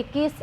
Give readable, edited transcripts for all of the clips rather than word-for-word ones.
21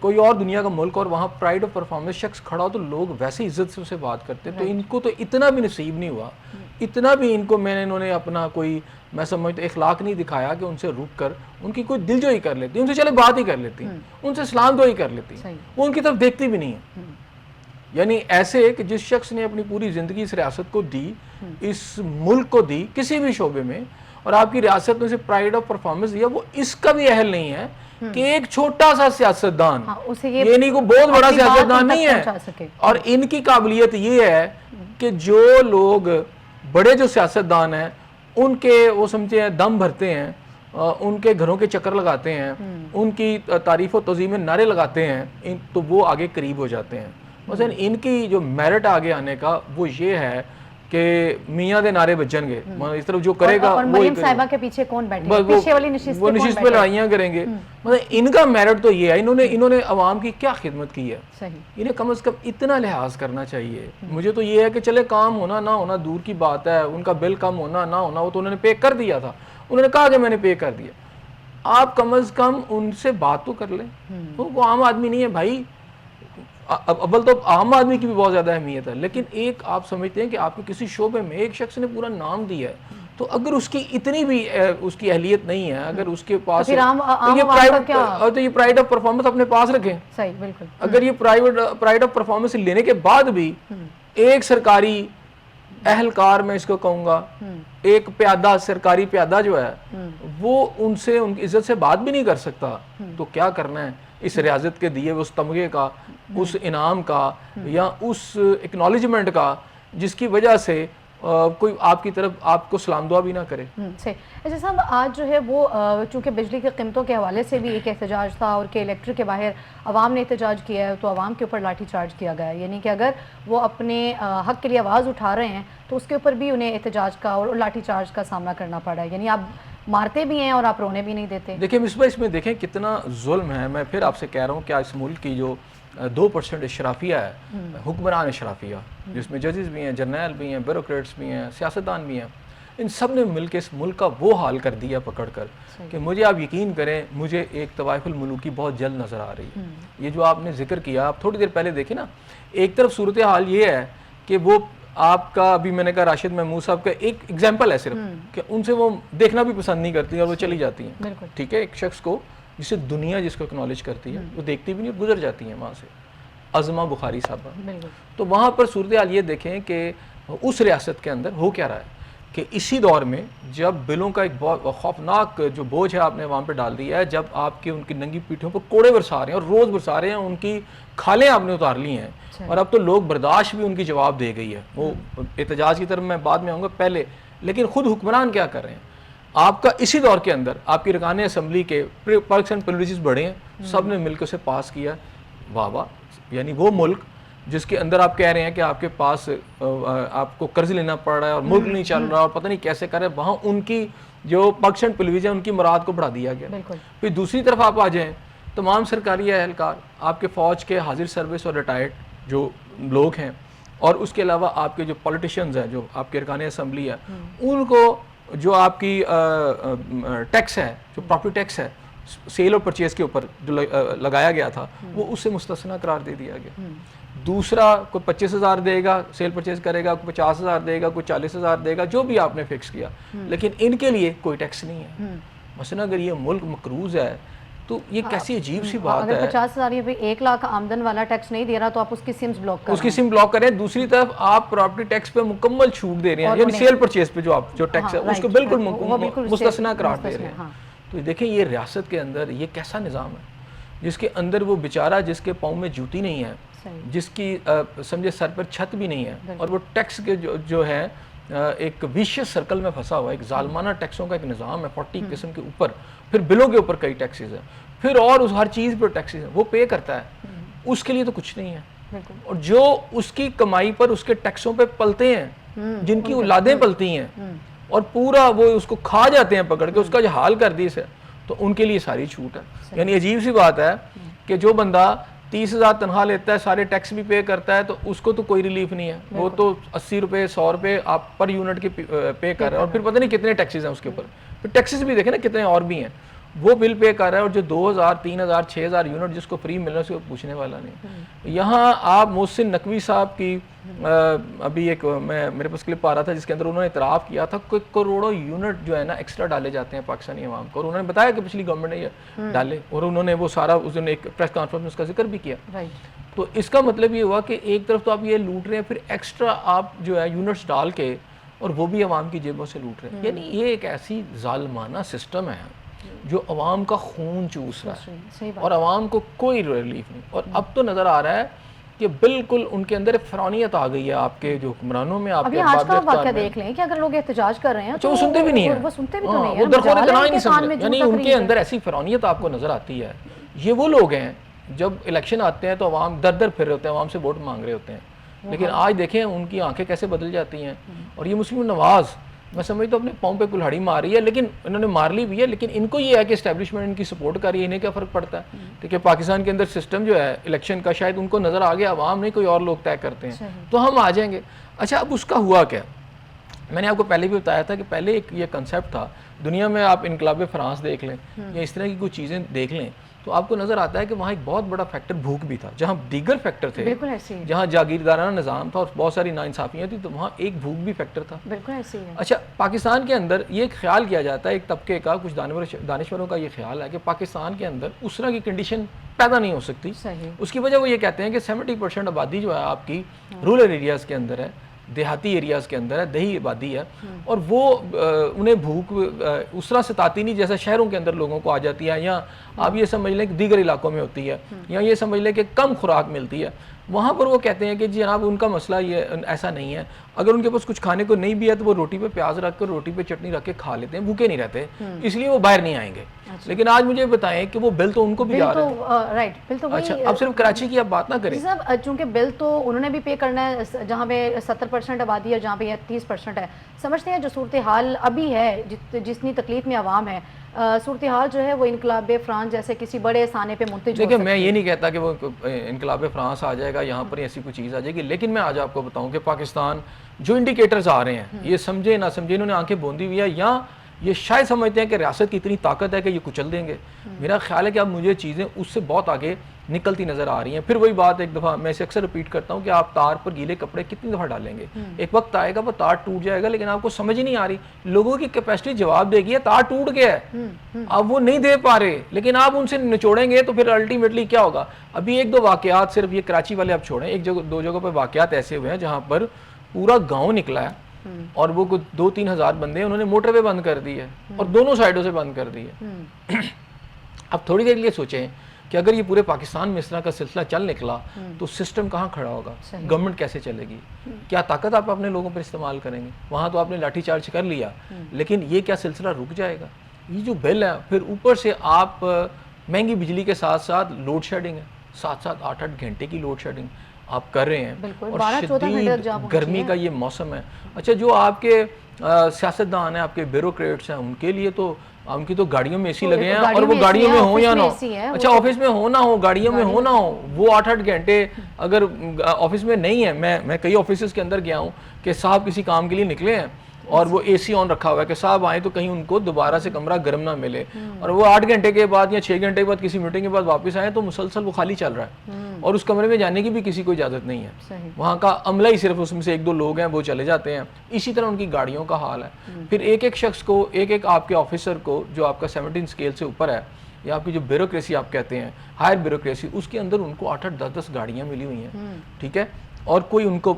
کوئی اور دنیا کا ملک اور وہاں پرائڈ آف پرفارمنس شخص کھڑا ہو تو لوگ ویسے عزت سے اسے بات کرتے ہیں. تو ان کو تو اتنا بھی نصیب نہیں ہوا, اتنا بھی ان کو انہوں نے اپنا کوئی میں سمجھتا اخلاق نہیں دکھایا کہ ان سے رک کر ان کی کوئی دل جوئی کر لیتی, ان سے چلے بات ہی کر لیتی, ان سے سلام دعائی کر لیتی, وہ ان کی طرف دیکھتی بھی نہیں ہے. یعنی ایسے کہ جس شخص نے اپنی پوری زندگی اس ریاست کو دی, اس ملک کو دی کسی بھی شعبے میں, اور آپ کی ریاست میں سے پرائڈ آف پرفارمنس دیا, وہ اس کا بھی اہل نہیں ہے کہ ایک چھوٹا سا سیاستدان, یہ نہیں کوئی بہت بڑا سیاستدان نہیں ہے. اور ان کی قابلیت یہ ہے کہ جو لوگ بڑے جو سیاستدان ہیں ان کے وہ سمجھتے ہیں دم بھرتے ہیں, ان کے گھروں کے چکر لگاتے ہیں, ان کی تعریف و تعظیم میں نعرے لگاتے ہیں, تو وہ آگے قریب ہو جاتے ہیں. مثلا ان کی جو میرٹ آگے آنے کا وہ یہ ہے کہ میاں دے نعرے بجن گے, اس طرف جو کرے گا اور مریم صاحبہ کے پیچھے کون بیٹھے گا, پیچھے والی نشست وہ نشست پہ لڑائیاں کریں گے. مطلب ان کا میرٹ تو یہ ہے, انہوں نے عوام کی کیا خدمت کی ہے, انہیں کم از کم اتنا لحاظ کرنا چاہیے. مجھے تو یہ ہے کہ چلے کام ہونا نہ ہونا دور کی بات ہے, ان کا بل کم ہونا نہ ہونا وہ تو انہوں نے پے کر دیا تھا, انہوں نے کہا کہ میں نے پے کر دیا. آپ کم از کم ان سے بات تو کر لیں. وہ عام آدمی نہیں ہے بھائی, اول تو عام آدمی کی بھی بہت زیادہ اہمیت ہے, لیکن ایک آپ سمجھتے ہیں کہ آپ کے کسی شعبے میں ایک شخص نے پورا نام دیا ہے, تو اگر اس کی اتنی بھی اس کی اہلیت نہیں ہے, اگر اس کے پاس تو یہ پرائڈ آف پرفارمنس اپنے پاس رکھیں. صحیح, بالکل. اگر یہ پرائڈ آف پرفارمنس لینے کے بعد بھی ایک سرکاری اہلکار, میں اس کو کہوں گا ایک پیادہ, سرکاری پیادہ جو ہے وہ ان سے ان کی عزت سے بات بھی نہیں کر سکتا, تو کیا کرنا ہے اس ریاست کے دیے اس تمغے کا, اس انعام کا, یا اس اکنالجمنٹ کا جس کی وجہ سے کوئی آپ کی طرف آپ کو سلام دعا بھی نہ کرے. صحیح. اچھا صاحب, آج جو ہے وہ چونکہ بجلی کی قیمتوں کے حوالے سے بھی ایک احتجاج تھا, اور کہ الیکٹرک کے باہر عوام نے احتجاج کیا ہے, تو عوام کے اوپر لاٹھی چارج کیا گیا ہے. یعنی کہ اگر وہ اپنے حق کے لیے آواز اٹھا رہے ہیں تو اس کے اوپر بھی انہیں احتجاج کا اور لاٹھی چارج کا سامنا کرنا پڑا ہے. یعنی آپ مارتے بھی ہیں اور آپ رونے بھی نہیں دیتے. دیکھیں مصباح, اس میں دیکھیں کتنا ظلم ہے. میں پھر آپ سے کہہ رہا ہوں کہ اس ملک کی جو 2% اشرافیہ ہے, حکمران اشرافیہ, جس میں ججز بھی ہیں, جرنیل بھی ہیں, بیوروکریٹس بھی ہیں, سیاستدان بھی ہیں, ان سب نے مل کے اس ملک کا وہ حال کر دیا پکڑ کر کہ مجھے آپ یقین کریں مجھے ایک طوائف الملوکی بہت جلد نظر آ رہی ہے. یہ جو آپ نے ذکر کیا, آپ تھوڑی دیر پہلے دیکھیں نا, ایک طرف صورتحال یہ ہے کہ وہ آپ کا ابھی میں نے کہا راشد محمود صاحب کا ایک ایگزامپل ہے صرف, کہ ان سے وہ دیکھنا بھی پسند نہیں کرتی اور وہ چلی جاتی ہیں. ٹھیک ہے, ایک شخص کو جسے دنیا جس کو اکنالج کرتی ہے وہ دیکھتی بھی نہیں, گزر جاتی ہیں وہاں سے. عظمہ بخاری صاحبہ, تو وہاں پر صورتحال یہ دیکھیں کہ اس ریاست کے اندر ہو کیا رہا ہے کہ اسی دور میں جب بلوں کا ایک بہت خوفناک جو بوجھ ہے آپ نے وہاں پہ ڈال دیا ہے, جب آپ کے ان کی ننگی پیٹھوں پر کوڑے برسا رہے ہیں اور روز برسا رہے ہیں, ان کی کھالیں آپ نے اتار لی ہیں, اور اب تو لوگ برداشت بھی ان کی جواب دے گئی ہے. وہ احتجاج کی طرف میں بعد میں آؤں گا پہلے, لیکن خود حکمران کیا کر رہے ہیں. آپ کا اسی دور کے اندر آپ کی ارکان اسمبلی کے پرکس اینڈ پریولیجز بڑھے ہیں, سب نے مل کے اسے پاس کیا. واہ واہ. یعنی وہ ملک جس کے اندر آپ کہہ رہے ہیں کہ آپ کے پاس آپ کو قرض لینا پڑ رہا ہے اور ملک نہیں چل رہا اور پتہ نہیں کیسے کر رہے ہیں, وہاں ان کی جو پرکس اینڈ پریولیج ہے ان کی مراد کو بڑھا دیا گیا. پھر دوسری طرف آپ آ جائیں, تمام سرکاری اہلکار, آپ کے فوج کے حاضر سروس اور ریٹائرڈ جو لوگ ہیں, اور اس کے علاوہ آپ کے جو پولیٹیشنز ہیں, جو آپ کے ارکان اسمبلی ہے, ان کو جو آپ کی ٹیکس ہے, جو پراپرٹی ٹیکس ہے سیل اور پرچیز کے اوپر جو لگایا گیا تھا, وہ اس سے مستثنا قرار دے دیا گیا. دوسرا کوئی 25,000 دے گا, سیل پرچیز کرے گا, کوئی 50,000 دے گا, کوئی 40,000 دے گا, جو بھی آپ نے فکس کیا, لیکن ان کے لیے کوئی ٹیکس نہیں ہے. مثلا اگر یہ ملک مقروض ہے تو یہ کیسی عجیب سی بات ہے. اگر 50,000 یا 1,00,000 آمدن والا ٹیکس نہیں دے رہا تو آپ اس کی سمز بلاک اس کی سم بلاک کریں. دوسری طرف آپ پراپرٹی ٹیکس پہ مکمل چھوٹ دے رہے ہیں, یعنی سیل پرچیز پہ جو آپ جو ٹیکس ہے اس کو بالکل مستثنا قرار دے رہے ہیں. تو دیکھیں یہ ریاست کے اندر یہ کیسا نظام ہے جس کے اندر وہ بیچارہ جس کے پاؤں میں جوتی نہیں ہے, جس کی سمجھے سر پر چھت بھی نہیں ہے, اور وہ ٹیکس کے جو ہے ایک ویشیس سرکل میں پھنسا ہوا ہے. ایک ظالمانہ ٹیکسوں کا ایک نظام ہے, 40 قسم کے اوپر, پھر بلوں کے اوپر کئی ٹیکسز ہیں, پھر اور اس ہر چیز پر ٹیکسز ہیں, وہ پے کرتا ہے. اس کے لیے تو کچھ نہیں ہے, اور جو اس کی کمائی پر اس کے ٹیکسوں پہ پلتے ہیں, جن کی اولادیں پلتی ہیں اور پورا وہ اس کو کھا جاتے ہیں پکڑ کے, اس کا جو حال کر دی سے, تو ان کے لیے ساری چھوٹ ہے. یعنی عجیب سی بات ہے کہ جو بندہ 30,000 تنخواہ لیتا ہے, سارے ٹیکس بھی پے کرتا ہے, تو اس کو تو کوئی ریلیف نہیں ہے. وہ تو 80 روپے 100 روپے آپ پر یونٹ کے پے کر رہے ہیں, اور پھر پتہ نہیں کتنے ٹیکسز ہیں اس کے اوپر. پھر ٹیکسز بھی دیکھیں نا کتنے اور بھی ہیں, وہ بل پے کر رہا ہے اور جو 2000 3000 6000 یونٹ جس کو فری مل رہا ہے اس کو پوچھنے والا نہیں. یہاں آپ محسن نقوی صاحب کی ابھی ایک میرے پاس کلپ آ رہا تھا جس کے اندر انہوں نے اعتراف کیا تھا کہ کروڑوں یونٹ جو ہے نا ایکسٹرا ڈالے جاتے ہیں پاکستانی عوام کو, اور انہوں نے بتایا کہ پچھلی گورنمنٹ نے یہ ڈالے, اور انہوں نے وہ سارا اس دن ایک پریس کانفرنس میں اس کا ذکر بھی کیا. تو اس کا مطلب یہ ہوا کہ ایک طرف تو آپ یہ لوٹ رہے ہیں, پھر ایکسٹرا آپ جو ہے یونٹس ڈال کے اور وہ بھی عوام کی جیبوں سے لوٹ رہے ہیں. یعنی یہ ایک ایسی ظالمانہ سسٹم ہے جو عوام کا خون چوس رہا ہے اور عوام کو کوئی ریلیف نہیں. اور اب تو نظر آ رہا ہے کہ بالکل ان کے اندر فرعونیت آ گئی ہے آپ کے جو حکمرانوں میں. آپ ابھی آج کا واقعہ دیکھ لیں کہ اگر لوگ احتجاج کر رہے ہیں تو وہ سنتے بھی نہیں ہیں, وہ سنتے بھی تو نہیں ہیں, وہ درخور اتنا ہی نہیں سنتے. یعنی ان کے اندر ایسی فرعونیت آپ کو نظر آتی ہے. یہ وہ لوگ ہیں جب الیکشن آتے ہیں تو عوام در در پھر رہے ہوتے ہیں, عوام سے ووٹ مانگ رہے ہوتے ہیں, لیکن آج دیکھیں ان کی آنکھیں کیسے بدل جاتی ہیں. اور یہ مسلم نواز میں سمجھتا ہوں اپنے پاؤں پہ کلہاڑی ماری ہے, لیکن انہوں نے مار لی بھی ہے, لیکن ان کو یہ ہے کہ اسٹیبلشمنٹ ان کی سپورٹ کر رہی ہے. انہیں کیا فرق پڑتا ہے کہ پاکستان کے اندر سسٹم جو ہے الیکشن کا شاید ان کو نظر آ گیا, عوام نہیں کوئی اور لوگ طے کرتے ہیں تو ہم آ جائیں گے. اچھا اب اس کا ہوا کیا, میں نے آپ کو پہلے بھی بتایا تھا کہ پہلے ایک یہ کنسیپٹ تھا دنیا میں. آپ انقلاب فرانس دیکھ لیں یا اس طرح کی کچھ چیزیں دیکھ لیں تو آپ کو نظر آتا ہے کہ وہاں ایک بہت بڑا فیکٹر بھوک بھی تھا. جہاں دیگر فیکٹر تھے, جہاں جاگیردارانہ نظام تھا اور بہت ساری ناانصافیاں تھیں, تو وہاں ایک بھوک بھی فیکٹر تھا. بالکل ایسے ہی ہے. اچھا پاکستان کے اندر یہ ایک خیال کیا جاتا ہے, ایک طبقے کا, کچھ دانشوروں کا یہ خیال ہے کہ پاکستان کے اندر اس طرح کی کنڈیشن پیدا نہیں ہو سکتی. اس کی وجہ وہ یہ کہتے ہیں کہ 70% آبادی جو ہے آپ کی رورل ایریاز کے اندر ہے, دیہاتی ایریاز کے اندر ہے, دیہی آبادی ہے, اور وہ انہیں بھوک اس طرح ستاتی نہیں جیسا شہروں کے اندر لوگوں کو آ جاتی ہے, یا آپ یہ سمجھ لیں کہ دیگر علاقوں میں ہوتی ہے, یا یہ سمجھ لیں کہ کم خوراک ملتی ہے. وہاں پر وہ کہتے ہیں کہ جی جناب ان کا مسئلہ یہ ایسا نہیں ہے, اگر ان کے پاس کچھ کھانے کو نہیں بھی ہے تو وہ روٹی پہ پیاز رکھ کر, روٹی پہ چٹنی رکھ کے کھا لیتے ہیں, بھوکے نہیں رہتے, اس لیے وہ باہر نہیں آئیں گے. لیکن آج مجھے بتائیں کہ وہ بل تو ان کو بھی جا رہے ہیں. اچھا اب صرف کراچی کی آپ بات نہ کریں صاحب, چونکہ بل تو انہوں نے بھی پے کرنا ہے جہاں پہ 70% آبادی ہے, جہاں پہ 30% ہے. سمجھتے ہیں جو صورتحال ابھی ہے, جتنی تکلیف میں عوام ہے, صورتحال جو ہے وہ انقلاب فرانس جیسے کسی بڑے سانے پہ منتج ہو سکتی ہے. دیکھیں میں یہ نہیں کہتا کہ وہ انقلاب فرانس آ جائے گا, یہاں پر ایسی کوئی چیز آ جائے گی, لیکن میں آج آپ کو بتاؤں کہ پاکستان جو انڈیکیٹرز آ رہے ہیں, یہ سمجھے نہ سمجھے انہوں نے آنکھیں بوندی ہوئی ہے, یا یہ شاید سمجھتے ہیں کہ ریاست کی اتنی طاقت ہے کہ یہ کچل دیں گے. میرا خیال ہے کہ اب مجھے چیزیں اس سے بہت آگے نکلتی نظر آ رہی ہیں. پھر وہی بات ایک دفعہ میں اسے اکثر ریپیٹ کرتا ہوں کہ آپ تار پر گیلے کپڑے کتنی دفعہ ڈالیں گے, ایک وقت آئے گا وہ تار ٹوٹ جائے گا, لیکن آپ کو سمجھ ہی نہیں آ رہی. لوگوں کی کیپیسٹی جواب دے گی تار ٹوٹ گیا ہے, اب وہ نہیں دے پا رہے, لیکن آپ ان سے نچوڑیں گے تو پھر الٹیمیٹلی کیا ہوگا. ابھی ایک دو واقعات صرف یہ کراچی والے اب چھوڑیں, ایک دو جگہوں پہ واقعات ایسے ہوئے ہیں جہاں پر پورا گاؤں نکلا ہے اور وہ کچھ 2-3 ہزار بندے انہوں نے موٹر وے بند کر دی ہے اور دونوں سائڈوں سے بند کر دی ہے. اب تھوڑی دیر لیے سوچیں کہ اگر یہ پورے پاکستان میں اس طرح کا سلسلہ چل نکلا تو سسٹم کہاں کھڑا ہوگا, گورنمنٹ کیسے چلے گی, کیا طاقت آپ اپنے لوگوں پر استعمال کریں گے. وہاں تو آپ نے لاٹھی چارج کر لیا, لیکن یہ کیا سلسلہ رک جائے گا. یہ جو بل ہے, پھر اوپر سے آپ مہنگی بجلی کے ساتھ ساتھ لوڈ شیڈنگ ہے, 7-8 گھنٹے کی لوڈ شیڈنگ آپ کر رہے ہیں, اور شدید گرمی کا یہ موسم ہے. اچھا جو آپ کے سیاستدان ہیں, آپ کے بیوروکریٹس ہیں, ان کے لیے تو ان کی تو گاڑیوں میں اے سی لگے ہیں, اور وہ گاڑیوں میں ہوں یا نہ ہو, اچھا آفس میں ہو نہ ہو, گاڑیوں میں ہو نہ ہو, وہ 8-8 گھنٹے اگر آفس میں نہیں ہے. میں کئی آفیسز کے اندر گیا ہوں کہ صاحب کسی کام کے لیے نکلے ہیں اور وہ اے سی آن رکھا ہوا ہے کہ صاحب آئیں تو کہیں ان کو دوبارہ سے کمرہ گرم نہ ملے, اور وہ 8 گھنٹے کے بعد یا 6 گھنٹے کے بعد کسی میٹنگ کے بعد واپس آئیں تو مسلسل وہ خالی چل رہا ہے, اور اس کمرے میں جانے کی بھی کسی کو اجازت نہیں ہے. وہاں کا عملہ ہی صرف اس میں سے 1-2 لوگ ہیں وہ چلے جاتے ہیں. اسی طرح ان کی گاڑیوں کا حال ہے. پھر ایک شخص کو, ایک آپ کے آفیسر کو جو آپ کا 17 اسکیل سے اوپر ہے, یا آپ کی جو بیوروکریسی آپ کہتے ہیں ہائر بیوروکریسی, اس کے اندر ان کو 8-10 گاڑیاں ملی ہوئی ہیں, ٹھیک ہے, اور کوئی ان کو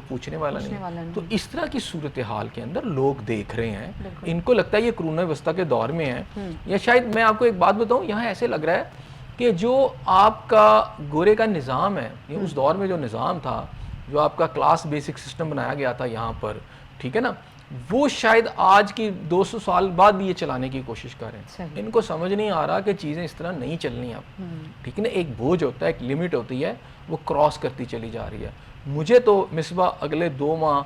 پوچھنے والا نہیں. تو اس طرح کی صورتحال کے اندر لوگ دیکھ رہے ہیں, ان کو لگتا ہے یہ قرون وسطیٰ کے دور میں ہے, یا شاید میں آپ کو ایک بات بتاؤں, یہاں ایسے لگ رہا ہے کہ جو آپ کا گورے کا نظام ہے, اس دور میں جو نظام تھا, جو آپ کا کلاس بیسک سسٹم بنایا گیا تھا یہاں پر, ٹھیک ہے نا, وہ شاید آج کی 200 سال بعد بھی یہ چلانے کی کوشش کر رہے ہیں. ان کو سمجھ نہیں آ رہا کہ چیزیں اس طرح نہیں چلنی اب, ٹھیک ہے نا. ایک بوجھ ہوتا ہے, ایک لمٹ ہوتی ہے, وہ کراس کرتی چلی جا رہی ہے. مجھے تو مصباح اگلے 2 ماہ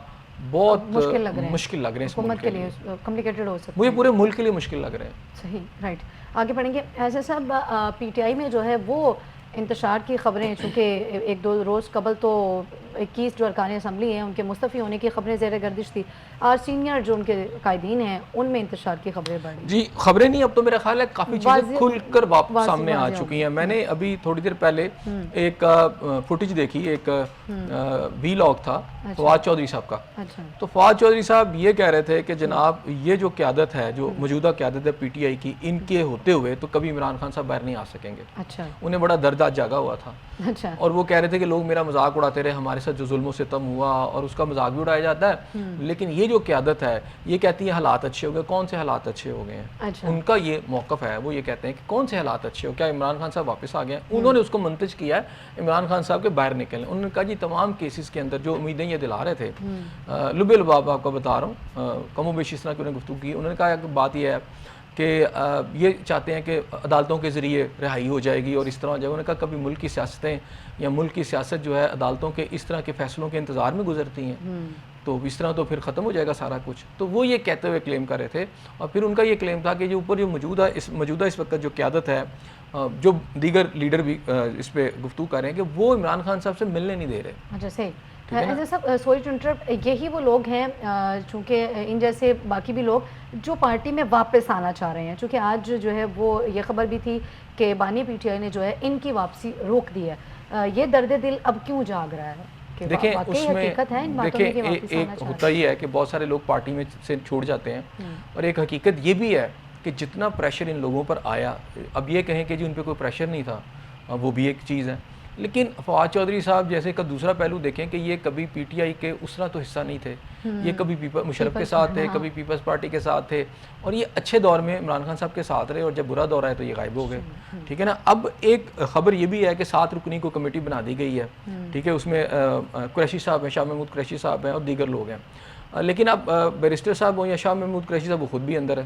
بہت مشکل لگ رہے ہیں حکومت کے لیے, کمپلیکیٹڈ ہو سکتا ہے, مجھے پورے ملک کے لیے مشکل لگ رہے ہیں. صحیح, رائٹ. آگے بڑھیں گے. ایسے صاحب پی ٹی آئی میں جو ہے وہ انتشار کی خبریں، چونکہ ایک دو روز قبل تو 21 جو ارکان اسمبلی ہیں ان کے مستعفی ہونے کی خبریں زیر گردش تھی، آج سینئر جو ان کے قائدین ہیں ان میں انتشار کی خبریں بڑھی. جی خبریں نہیں، اب تو میرا خیال ہے کافی چیزیں کھل کر سامنے آ چکی ہیں. میں نے ابھی تھوڑی دیر پہلے ایک فوٹیج دیکھی، ایک وی لاگ تھا فواد چودھری صاحب کا. تو فواد چودھری صاحب یہ کہہ رہے تھے کہ جناب یہ جو قیادت ہے، جو موجودہ قیادت ہے پی ٹی آئی کی، ان کے ہوتے ہوئے تو کبھی عمران خان صاحب باہر نہیں آ سکیں گے. انہیں بڑا درد آج جاگا ہوا تھا، اور وہ کہہ رہے تھے کہ لوگ میرا مذاق اڑاتے رہے، ہمارے ساتھ جو ظلم و ستم ہوا اور اس کا مذاق بھی اڑایا جاتا ہے، لیکن یہ جو قیادت ہے یہ کہتی ہے حالات اچھے ہو گئے. کون سے حالات اچھے ہو گئے ہیں؟ ان کا یہ موقف ہے، وہ یہ کہتے ہیں کہ کون سے حالات اچھے ہو، کیا عمران خان صاحب واپس آ گئے ہیں؟ انہوں نے اس کو منتج کیا ہے عمران خان صاحب کے باہر نکلیں. انہوں نے کہا جی تمام کیسز کے اندر جو امیدیں یہ دلا رہے تھے، لب لباب آپ کو بتا رہا ہوں، کم و بیش اس طرح کی انہوں نے گفتگو کی. انہوں نے کہا کہ بات یہ ہے کہ یہ چاہتے ہیں کہ عدالتوں کے ذریعے رہائی ہو جائے گی اور اس طرح ہو جائے گا. انہوں نے کہا کبھی ملک کی سیاستیں یا ملک کی سیاست جو ہے عدالتوں کے اس طرح کے فیصلوں کے انتظار میں گزرتی ہیں، تو اس طرح تو پھر ختم ہو جائے گا سارا کچھ. تو وہ یہ کہتے ہوئے کلیم کر رہے تھے. اور پھر ان کا یہ کلیم تھا کہ جو اوپر جو موجودہ اس وقت جو قیادت ہے، جو دیگر لیڈر بھی اس پہ گفتگو کر رہے ہیں کہ وہ عمران خان صاحب سے ملنے نہیں دے رہے. اچھا صحیح. صاحب سوری ٹو انٹرپٹ، یہی وہ لوگ ہیں چونکہ ان جیسے باقی بھی لوگ جو پارٹی میں واپس آنا چاہ رہے ہیں، چونکہ آج جو ہے وہ یہ خبر بھی تھی کہ بانی پی ٹی آئی نے جو ہے ان کی واپسی روک دی ہے. یہ درد دل اب کیوں جاگ رہا ہے؟ دیکھیں اس میں دیکھیں ایک ہوتا ہی ہے کہ بہت سارے لوگ پارٹی میں سے چھوڑ جاتے ہیں، اور ایک حقیقت یہ بھی ہے کہ جتنا پریشر ان لوگوں پر آیا، اب یہ کہیں کہ جی ان پہ کوئی پریشر نہیں تھا، وہ بھی ایک چیز ہے. لیکن فواد چودھری صاحب جیسے کا دوسرا پہلو دیکھیں کہ یہ کبھی پی ٹی آئی کے اس طرح تو حصہ نہیں تھے، یہ کبھی مشرف کے ساتھ تھے، کبھی پیپلز پارٹی کے ساتھ تھے، اور یہ اچھے دور میں عمران خان صاحب کے ساتھ رہے، اور جب برا دور آئے تو یہ غائب ہو گئے. ٹھیک ہے نا. اب ایک خبر یہ بھی ہے کہ 7 رکنی کو کمیٹی بنا دی گئی ہے. ٹھیک ہے، اس میں قریشی صاحب ہیں، شاہ محمود قریشی صاحب ہیں اور دیگر لوگ ہیں. لیکن اب بیرسٹر صاحب ہوں یا شاہ محمود قریشی صاحب، وہ خود بھی اندر ہے.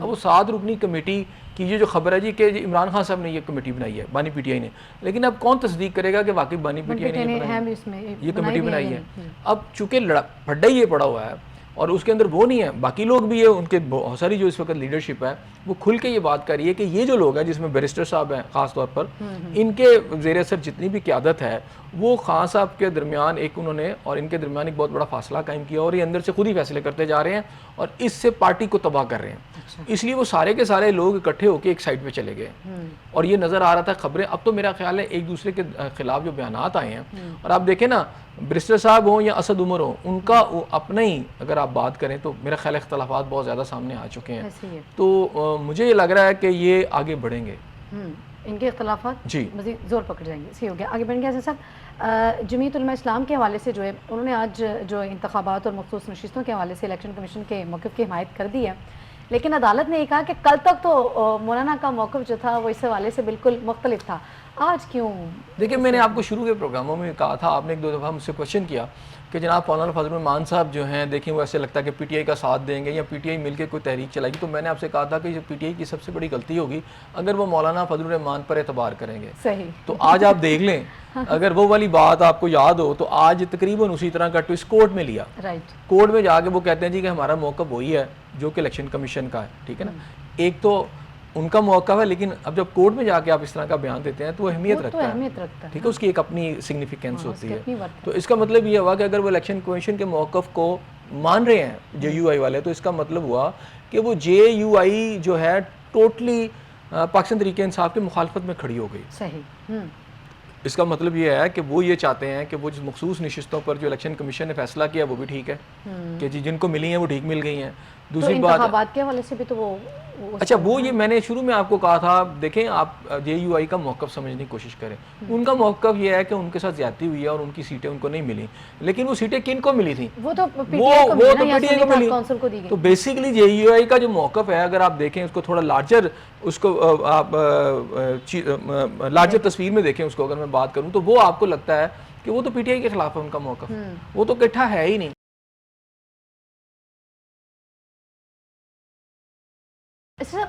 اب وہ 7 رکنی کمیٹی کی یہ جو خبر ہے جی کہ عمران خان صاحب نے یہ کمیٹی بنائی ہے، بانی پی ٹی آئی نے، لیکن اب کون تصدیق کرے گا کہ واقعی بانی پی ٹی آئی نے یہ کمیٹی بنائی ہے؟ اب چونکہ پھڈا ہی یہ پڑا ہوا ہے اور اس کے اندر وہ نہیں ہے، باقی لوگ بھی ہے، ان کے بہت ساری جو اس وقت لیڈرشپ ہے وہ کھل کے یہ بات کر رہی ہے کہ یہ جو لوگ ہیں جس میں بیرسٹر صاحب ہیں خاص طور پر، ان کے زیر اثر جتنی بھی قیادت ہے وہ خان صاحب کے درمیان ایک انہوں نے اور ان کے درمیان ایک بہت بڑا فاصلہ قائم کیا، اور یہ اندر سے خود ہی فیصلے کرتے جا رہے ہیں اور اس سے پارٹی کو تباہ کر رہے ہیں. اس لیے وہ سارے کے سارے لوگ اکٹھے ہو کے ایک سائڈ پہ چلے گئے، اور یہ نظر آ رہا تھا خبریں. اب تو میرا خیال ہے ایک دوسرے کے خلاف جو بیانات آئے ہیں، اور آپ دیکھیں نا بیرسٹر صاحب ہوں یا اسد عمر ہوں، ان کا اپنا ہی اگر آپ بات کریں تو میرا خیال اختلافات بہت زیادہ سامنے آ چکے ہیں. تو مجھے یہ لگ رہا ہے کہ یہ آگے بڑھیں گے، ان کے اختلافات جی مزید زور پکڑ جائیں گے. صحیح ہو گیا، آگے بڑھیں گے. صاحب جمعیت علماء اسلام کے حوالے سے جو ہے انہوں نے آج جو انتخابات اور مخصوص نشستوں کے حوالے سے الیکشن کمیشن کے موقف کی حمایت کر دی ہے، لیکن عدالت نے یہ کہا کہ کل تک تو مولانا کا موقف جو تھا وہ اس حوالے سے بالکل مختلف تھا. آج کیوں؟ دیکھیں میں نے آپ کو شروع کے پروگراموں میں کہا تھا، آپ نے 1-2 دفعہ مجھ سے کوشچن کیا کہ جناب مولانا فضل الرحمان صاحب جو ہیں دیکھیں وہ ایسے لگتا ہے کہ پی ٹی آئی کا ساتھ دیں گے یا پی ٹی آئی مل کے کوئی تحریک چلائے گی. تو میں نے آپ سے کہا تھا کہ پی ٹی آئی کی سب سے بڑی غلطی ہوگی اگر وہ مولانا فضل الرحمان پر اعتبار کریں گے. صحیح. تو آج آپ دیکھ لیں اگر وہ والی بات آپ کو یاد ہو تو آج تقریباً اسی طرح کا ٹوئسٹ کورٹ میں لیا. کورٹ میں جا کے وہ کہتے ہیں جی کہ ہمارا موقف وہی ہے جو کہ الیکشن کمیشن کا ہے. ٹھیک ہے نا، ایک تو ان کا موقع ہے، لیکن اب جب کورٹ میں جا کے آپ اس طرح کا بیان دیتے ہیں تو وہ اہمیت رکھتا ہے. ٹھیک ہے، اس کی ایک اپنی سگنیفیکینس ہوتی ہے. تو اس کا مطلب یہ ہوا کہ اگر وہ الیکشن کمیشن کے موقف کو مان رہے ہیں جے یو آئی والے، تو اس کا مطلب ہوا کہ وہ جے یو آئی جو ہے ٹوٹلی پاکستان تحریک انصاف کی مخالفت میں کھڑی ہو گئی. صحیح. اس کا مطلب یہ ہے کہ وہ یہ چاہتے ہیں کہ وہ جس مخصوص نشستوں پر جو الیکشن کمیشن نے فیصلہ کیا وہ بھی ٹھیک ہے کہ جی جن کو ملی ہیں وہ ٹھیک مل گئی ہیں. دوسری بات انتخابات کے حوالے سے بھی تو وہ اچھا وہ یہ میں نے شروع میں آپ کو کہا تھا، دیکھیں آپ جے یو آئی کا موقف سمجھنے کی کوشش کریں. ان کا موقف یہ ہے کہ ان کے ساتھ زیادتی ہوئی ہے اور ان کی سیٹیں ان کو نہیں ملی، لیکن وہ سیٹیں کن کو ملی تھیں؟ وہ تو پی ٹی آئی کو ملی. تو بیسیکلی جے یو آئی کا جو موقف ہے اگر آپ دیکھیں اس کو تھوڑا لارجر، اس کو آپ لارجر تصویر میں دیکھیں اس کو، اگر میں بات کروں تو وہ آپ کو لگتا ہے کہ وہ تو پی ٹی آئی کے خلاف ہے ان کا موقف، وہ تو اکٹھا ہے ہی نہیں.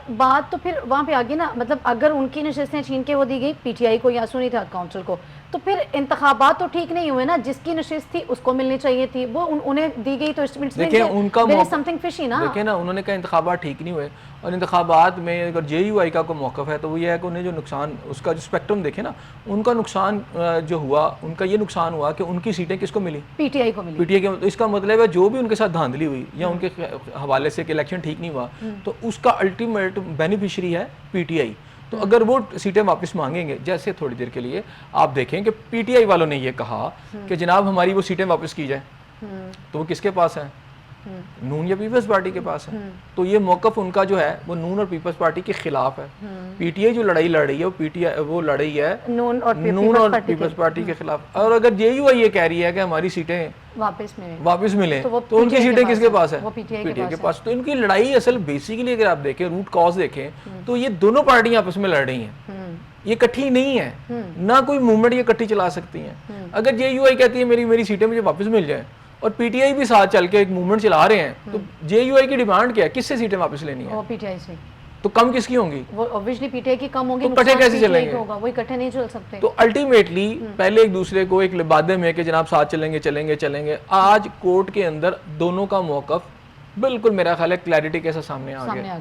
بات تو پھر وہاں پہ آگے نا، مطلب اگر ان کی نشستیں چھین کے وہ دی گئی پی ٹی آئی کو یا سنی اتحاد کونسل کو، تو پھر انتخابات تو ٹھیک نہیں ہوئے نا, جس کی نشست تھی اس کو ملنی چاہیے تھی, وہ انہیں دی گئی, تو دیکھیں ان کا سمتھنگ فشی نا. دیکھیں نا, انہوں نے کہا انتخابات ٹھیک نہیں ہوئے, اور انتخابات میں اگر جے یو آئی کا کوئی موقف ہے تو وہ یہ ہے کہ انہیں جو نقصان, اس کا جو اسپیکٹرم دیکھیں نا, ان کا نقصان جو ہوا, ان کا یہ نقصان ہوا کہ ان کی سیٹیں کس کو ملی, پی ٹی آئی کو ملی. پی ٹی آئی کے, اس کا مطلب ہے جو بھی ان کے ساتھ دھاندلی ہوئی یا ان کے حوالے سے کہ الیکشن ٹھیک نہیں ہوا, تو اس کا الٹیمیٹ بینیفیشری ہے پی ٹی آئی. تو اگر وہ سیٹیں واپس مانگیں گے, جیسے تھوڑی دیر کے لیے آپ دیکھیں کہ پی ٹی آئی والوں نے یہ کہا کہ جناب ہماری وہ سیٹیں واپس کی جائیں, تو وہ کس کے پاس ہیں, نون یا پیپلز پارٹی کے پاس ہے. تو یہ موقف ان کا جو ہے وہ نون اور پیپلز پارٹی کے خلاف ہے. پی ٹی آئی جو لڑائی لڑ رہی ہے, وہ پی ٹی آئی وہ لڑ رہی ہے نون اور پیپلز پارٹی کے خلاف. اور اگر جے یو آئی یہ کہہ رہی ہے کہ ہماری سیٹیں واپس ملیں, تو ان کی سیٹیں کس کے پاس ہے, پی ٹی آئی کے پاس. تو ان کی لڑائی اصل بیسیکلی اگر آپ دیکھیں, روٹ کاز دیکھیں, تو یہ دونوں پارٹیاں آپس میں لڑ رہی ہیں, یہ کٹھی نہیں ہے, نہ کوئی موومنٹ یہ کٹھی چلا سکتی ہیں. اگر جے یو آئی کہتی ہے میری سیٹیں مجھے واپس مل جائیں, اور پی ٹی آئی بھی ساتھ چل کے ایک موومنٹ چلا رہے ہیں, تو جے یو آئی کی ڈیمانڈ کیا ہے, کس سے سیٹیں واپس لینی ہے, پی ٹی آئی سے. تو کم کس کی ہوں گی, وہ obviously پی ٹی آئی کی کم ہوں گی, تو کٹھے کیسے چلیں گے, وہ اکٹھے نہیں چل سکتے. تو الٹیمیٹلی پہلے ایک دوسرے کو ایک لبادے میں کہ جناب ساتھ چلیں گے. آج کورٹ کے اندر دونوں کا موقف بالکل میرا خیال ہے کلیئرٹی کے ساتھ سامنے آ گیا.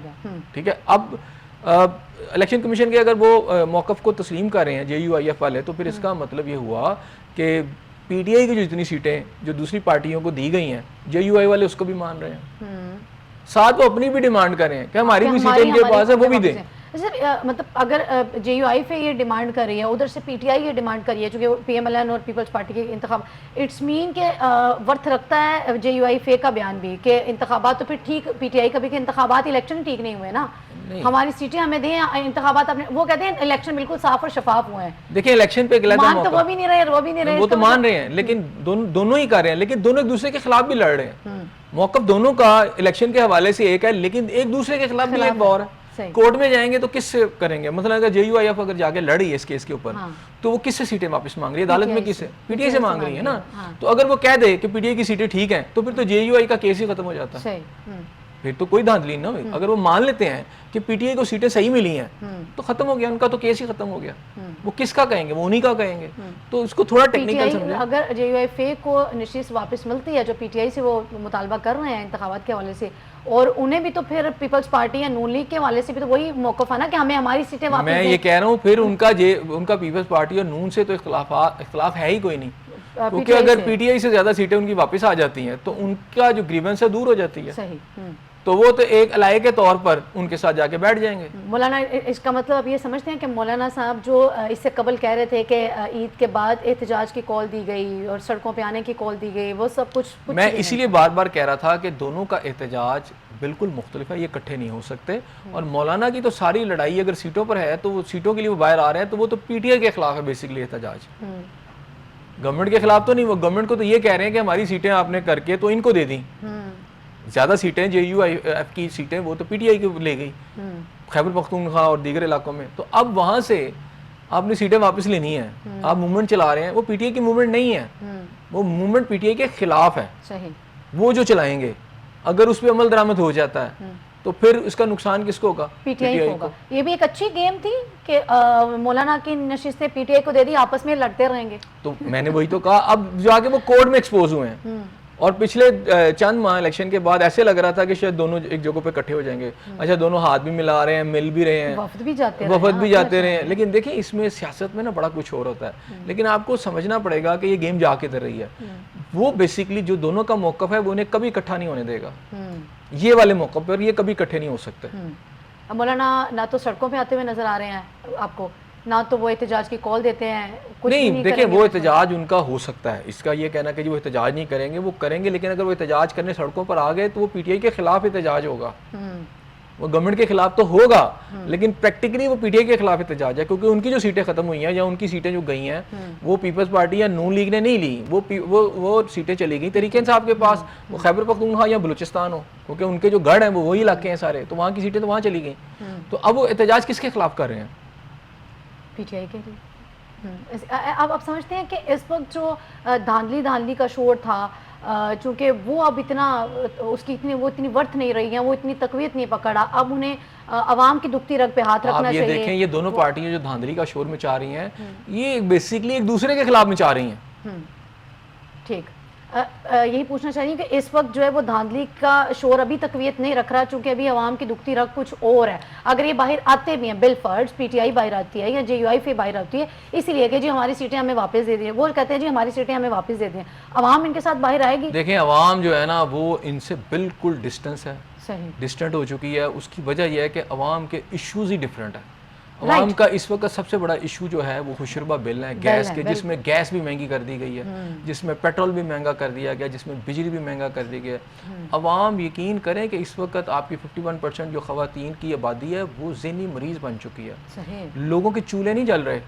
ٹھیک ہے, اب الیکشن کمیشن کے اگر وہ موقف کو تسلیم کر رہے ہیں جے یو آئی ایف والے, تو پھر اس کا مطلب یہ ہوا کہ پی ٹی آئی کی جو جتنی سیٹیں جو دوسری پارٹیوں کو دی گئی ہیں, جے یو آئی والے اس کو بھی مان رہے ہیں, ساتھ وہ اپنی بھی ڈیمانڈ کر رہے ہیں کہ ہماری بھی سیٹیں ان کے پاس ہے, وہ بھی دیں. مطلب اگر جے یو آئی پہ یہ ڈیمانڈ کر رہی ہے, ادھر سے پی ٹی آئی یہ ڈیمانڈ کر رہی ہے, چونکہ پی ایم ایل این اور پیپلز پارٹی کے انتخاب, اٹس مین کہ ورتھ رکھتا ہے جے یو آئی فے کا بیان بھی کہ انتخابات تو پھر ٹھیک, پی ٹی آئی کا بھی کہ انتخابات الیکشن ٹھیک نہیں ہوئے نا, ہماری سیٹیں ہمیں دیں, انتخابات اپنے, وہ کہتے ہیں الیکشن بالکل صاف اور شفاف ہوئے ہیں. دیکھیں الیکشن پہ مان تو وہ بھی نہیں رہے, وہ تو مان رہے ہیں, لیکن دونوں ہی کر رہے ہیں, لیکن دونوں ایک دوسرے کے خلاف بھی لڑ رہے ہیں. موقف دونوں کا الیکشن کے حوالے سے ایک ہے, لیکن ایک دوسرے کے خلاف بھی ایک اور ہے. کورٹ میں جائیں گے تو کس سے کریں گے, مثلا اگر جے یو آئی ایف اگر جا کے لڑی ہے اس کیس کے اوپر, تو وہ کس سے سیٹیں واپس مانگ رہی ہے, عدالت میں کس سے, پی ٹی آئی سے مانگ رہی ہے نا. تو اگر وہ کہہ دے کہ پی ٹی آئی کی سیٹیں ٹھیک ہیں, تو پھر تو جے یو آئی کا کیس ہی ختم ہو جاتا ہے, پھر تو کوئی دھاندلی نہ ہوئی. اگر وہ مان لیتے ہیں کہ پی ٹی آئی کو سیٹیں صحیح ملی ہیں, تو ختم ہو گیا, ان کا تو کیس ہی ختم ہو گیا. وہ کس کا کہیں گے, وہ انہی کا کہیں گے. تو اس کو تھوڑا ٹیکنیکل سمجھیں. اگر جے یو آئی فے کو نشست واپس ملتی ہے جو پی ٹی آئی سے وہ مطالبہ کر رہے ہیں انتخابات کے حوالے سے, اور انہیں بھی تو پھر پیپلز پارٹی یا نون لیگ کے حوالے سے بھی تو وہی موقف ہے نا کہ ہمیں ہماری سیٹیں واپس دیں. میں یہ کہہ رہا ہوں, پھر ان کا پیپلز پارٹی اور نون سے تو اختلاف ہے ہی کوئی نہیں, کیونکہ اگر پی ٹی آئی سے زیادہ سیٹیں ان کی واپس آ جاتی ہیں تو ان کا جو گریونس ہے دور ہو جاتی ہے. صحیح. تو وہ تو ایک الائے کے طور پر ان کے ساتھ جا کے بیٹھ جائیں گے. مولانا اس کا مطلب آپ یہ سمجھتے ہیں کہ مولانا صاحب جو اس سے قبل کہہ رہے تھے کہ عید کے بعد احتجاج کی کال دی گئی اور سڑکوں پہ آنے کی کال دی گئی, وہ سب کچھ میں اسی لیے بار بار کہہ رہا تھا کہ دونوں کا احتجاج بالکل مختلف ہے, یہ اکٹھے نہیں ہو سکتے. اور مولانا کی تو ساری لڑائی اگر سیٹوں پر ہے تو وہ سیٹوں کے لیے وہ باہر آ رہے ہیں, تو وہ تو پی ٹی آئی کے خلاف ہے بیسکلی احتجاج, گورنمنٹ کے خلاف تو نہیں. وہ گورنمنٹ کو تو یہ کہہ رہے ہیں کہ ہماری سیٹیں آپ نے کر کے تو ان کو دے دیں. زیادہ سیٹیں جے یو آئی ایف کی سیٹیں وہ تو پی ٹی آئی کو لے گئی خیبر پختونخوا اور دیگر علاقوں میں. تو اب وہاں سے آپ نے سیٹیں واپس لینی ہیں, آپ موومنٹ چلا رہے ہیں, وہ پی ٹی آئی کی موومنٹ نہیں ہے, وہ موومنٹ پی ٹی آئی کے خلاف ہے. وہ جو چلائیں گے اگر اس پہ عمل درآمد ہو جاتا ہے تو پھر اس کا نقصان کس کو ہوگا, پی ٹی آئی کو ہوگا. یہ بھی ایک اچھی گیم تھی کہ مولانا کی نشستیں پی ٹی آئی کو دے دی, آپس میں لڑتے رہیں گے. تو میں نے وہی تو کہا, اب جا کے وہ کورٹ میں ایکسپوز ہوئے ہیں. اور پچھلے چند ماہ الیکشن کے بعد ایسے لگ رہا تھا کہ شاید دونوں ایک جگہ پہ اکٹھے ہو جائیں گے. اچھا دونوں ہاتھ بھی ملا رہے ہیں, مل بھی رہے ہیں, وفد بھی جاتے رہے ہیں, لیکن دیکھیں اس میں سیاست میں نا بڑا کچھ اور ہوتا ہے. لیکن آپ کو سمجھنا پڑے گا کہ یہ گیم جا کے کر رہی ہے. وہ بیسکلی جو دونوں کا موقف ہے وہ انہیں کبھی اکٹھا نہیں ہونے دے گا. یہ والے موقف پر یہ کبھی اکٹھے نہیں ہو سکتے. مولانا نہ تو سڑکوں پہ آتے ہوئے نظر آ رہے ہیں آپ کو, نہ تو وہ احتجاج کی کال دیتے ہیں. نہیں دیکھیں, وہ احتجاج ان کا ہو سکتا ہے, اس کا یہ کہنا کہ وہ احتجاج نہیں کریں گے, وہ کریں گے, لیکن اگر وہ احتجاج کرنے سڑکوں پر آ گئے تو وہ پی ٹی آئی کے خلاف احتجاج ہوگا. وہ گورنمنٹ کے خلاف تو ہوگا, لیکن پریکٹیکلی وہ پی ٹی آئی کے خلاف احتجاج ہے, کیونکہ ان کی جو سیٹیں ختم ہوئی ہیں یا ان کی سیٹیں جو گئی ہیں وہ پیپلز پارٹی یا نون لیگ نے نہیں لی, وہ سیٹیں چلی گئی تحریک انصاف کے پاس, وہ خیبر پختونخوا یا بلوچستان ہو, کیونکہ ان کے جو گڑھ ہیں وہ وہی علاقے ہیں سارے, تو وہاں کی سیٹیں تو وہاں چلی گئیں. تو اب وہ احتجاج کس کے خلاف کر رہے ہیں, پی ٹی آئی کے لیے. اب آپ سمجھتے ہیں کہ اس وقت جو دھاندلی کا شور تھا, چونکہ وہ اب اتنا اس کی اتنی ورتھ نہیں رہی ہیں, وہ اتنی تقویت نہیں پکڑا, اب انہیں عوام کی دکھتی رگ پہ ہاتھ رکھنا چاہیے. آپ یہ دیکھیں یہ دونوں پارٹیاں جو دھاندلی کا شور مچا رہی ہیں یہ بیسیکلی ایک دوسرے کے خلاف مچا رہی ہیں. ٹھیک, یہی پوچھنا چاہیے کہ اس وقت جو ہے وہ دھاندلی کا شور ابھی تقویت نہیں رکھ رہا, چونکہ ابھی عوام کی دکھتی رگ کچھ اور ہے. اگر یہ باہر آتے بھی ہیں بل فرض پی ٹی آئی باہر آتی ہے یا جے یو آئی پی باہر آتی ہے اسی لیے کہ جی ہماری سیٹیں ہمیں واپس دے دیں, وہ کہتے ہیں جی ہماری سیٹیں ہمیں واپس دے دیں, عوام ان کے ساتھ باہر آئے گی؟ دیکھیں عوام جو ہے نا وہ ان سے بالکل ڈسٹنس ہے, صحیح ڈسٹنٹ ہو چکی ہے. اس کی وجہ یہ ہے کہ عوام کے ایشوز ہی ڈفرینٹ ہیں. عوام کا اس وقت سب سے بڑا ایشو جو ہے وہ خوشربہ بل ہے, گیس کے, جس میں گیس بھی مہنگی کر دی گئی ہے, جس میں پیٹرول بھی مہنگا کر دیا گیا, جس میں بجلی بھی مہنگا کر دی گیا. عوام یقین کریں کہ اس وقت آپ کی 51% جو خواتین کی آبادی ہے وہ ذہنی مریض بن چکی ہے. صحیح, لوگوں کے چولہے نہیں جل رہے,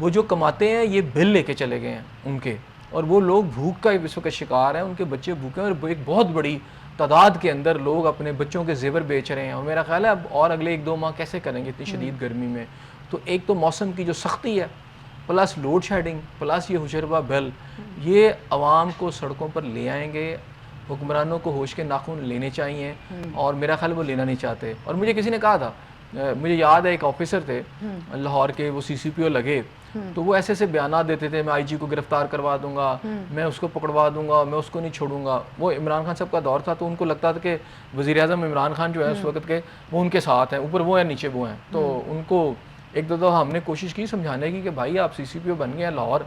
وہ جو کماتے ہیں یہ بل لے کے چلے گئے ہیں ان کے, اور وہ لوگ بھوک کا اس وقت شکار ہیں, ان کے بچے بھوکے ہیں, اور ایک بہت بڑی تعداد کے اندر لوگ اپنے بچوں کے زیور بیچ رہے ہیں. اور میرا خیال ہے اب اور اگلے 1-2 ماہ کیسے کریں گے اتنی شدید گرمی میں. تو ایک تو موسم کی جو سختی ہے, پلس لوڈ شیڈنگ, پلس یہ ہوشربہ بل, یہ عوام کو سڑکوں پر لے آئیں گے. حکمرانوں کو ہوش کے ناخن لینے چاہیے, اور میرا خیال وہ لینا نہیں چاہتے. اور مجھے کسی نے کہا تھا, مجھے یاد ہے ایک آفیسر تھے لاہور کے, وہ سی سی پی او لگے, تو وہ ایسے بیانات دیتے تھے, میں آئی جی کو گرفتار کروا دوں گا, میں اس کو پکڑوا دوں گا, میں اس کو نہیں چھوڑوں گا. وہ عمران خان صاحب کا دور تھا, تو ان کو لگتا تھا کہ وزیر اعظم عمران خان جو ہے اس وقت کے وہ ان کے ساتھ ہیں, اوپر وہ ہیں نیچے وہ ہیں. تو ان کو ایک دو ہم نے کوشش کی سمجھانے کی کہ بھائی آپ سی سی پی او بن گئے ہیں لاہور,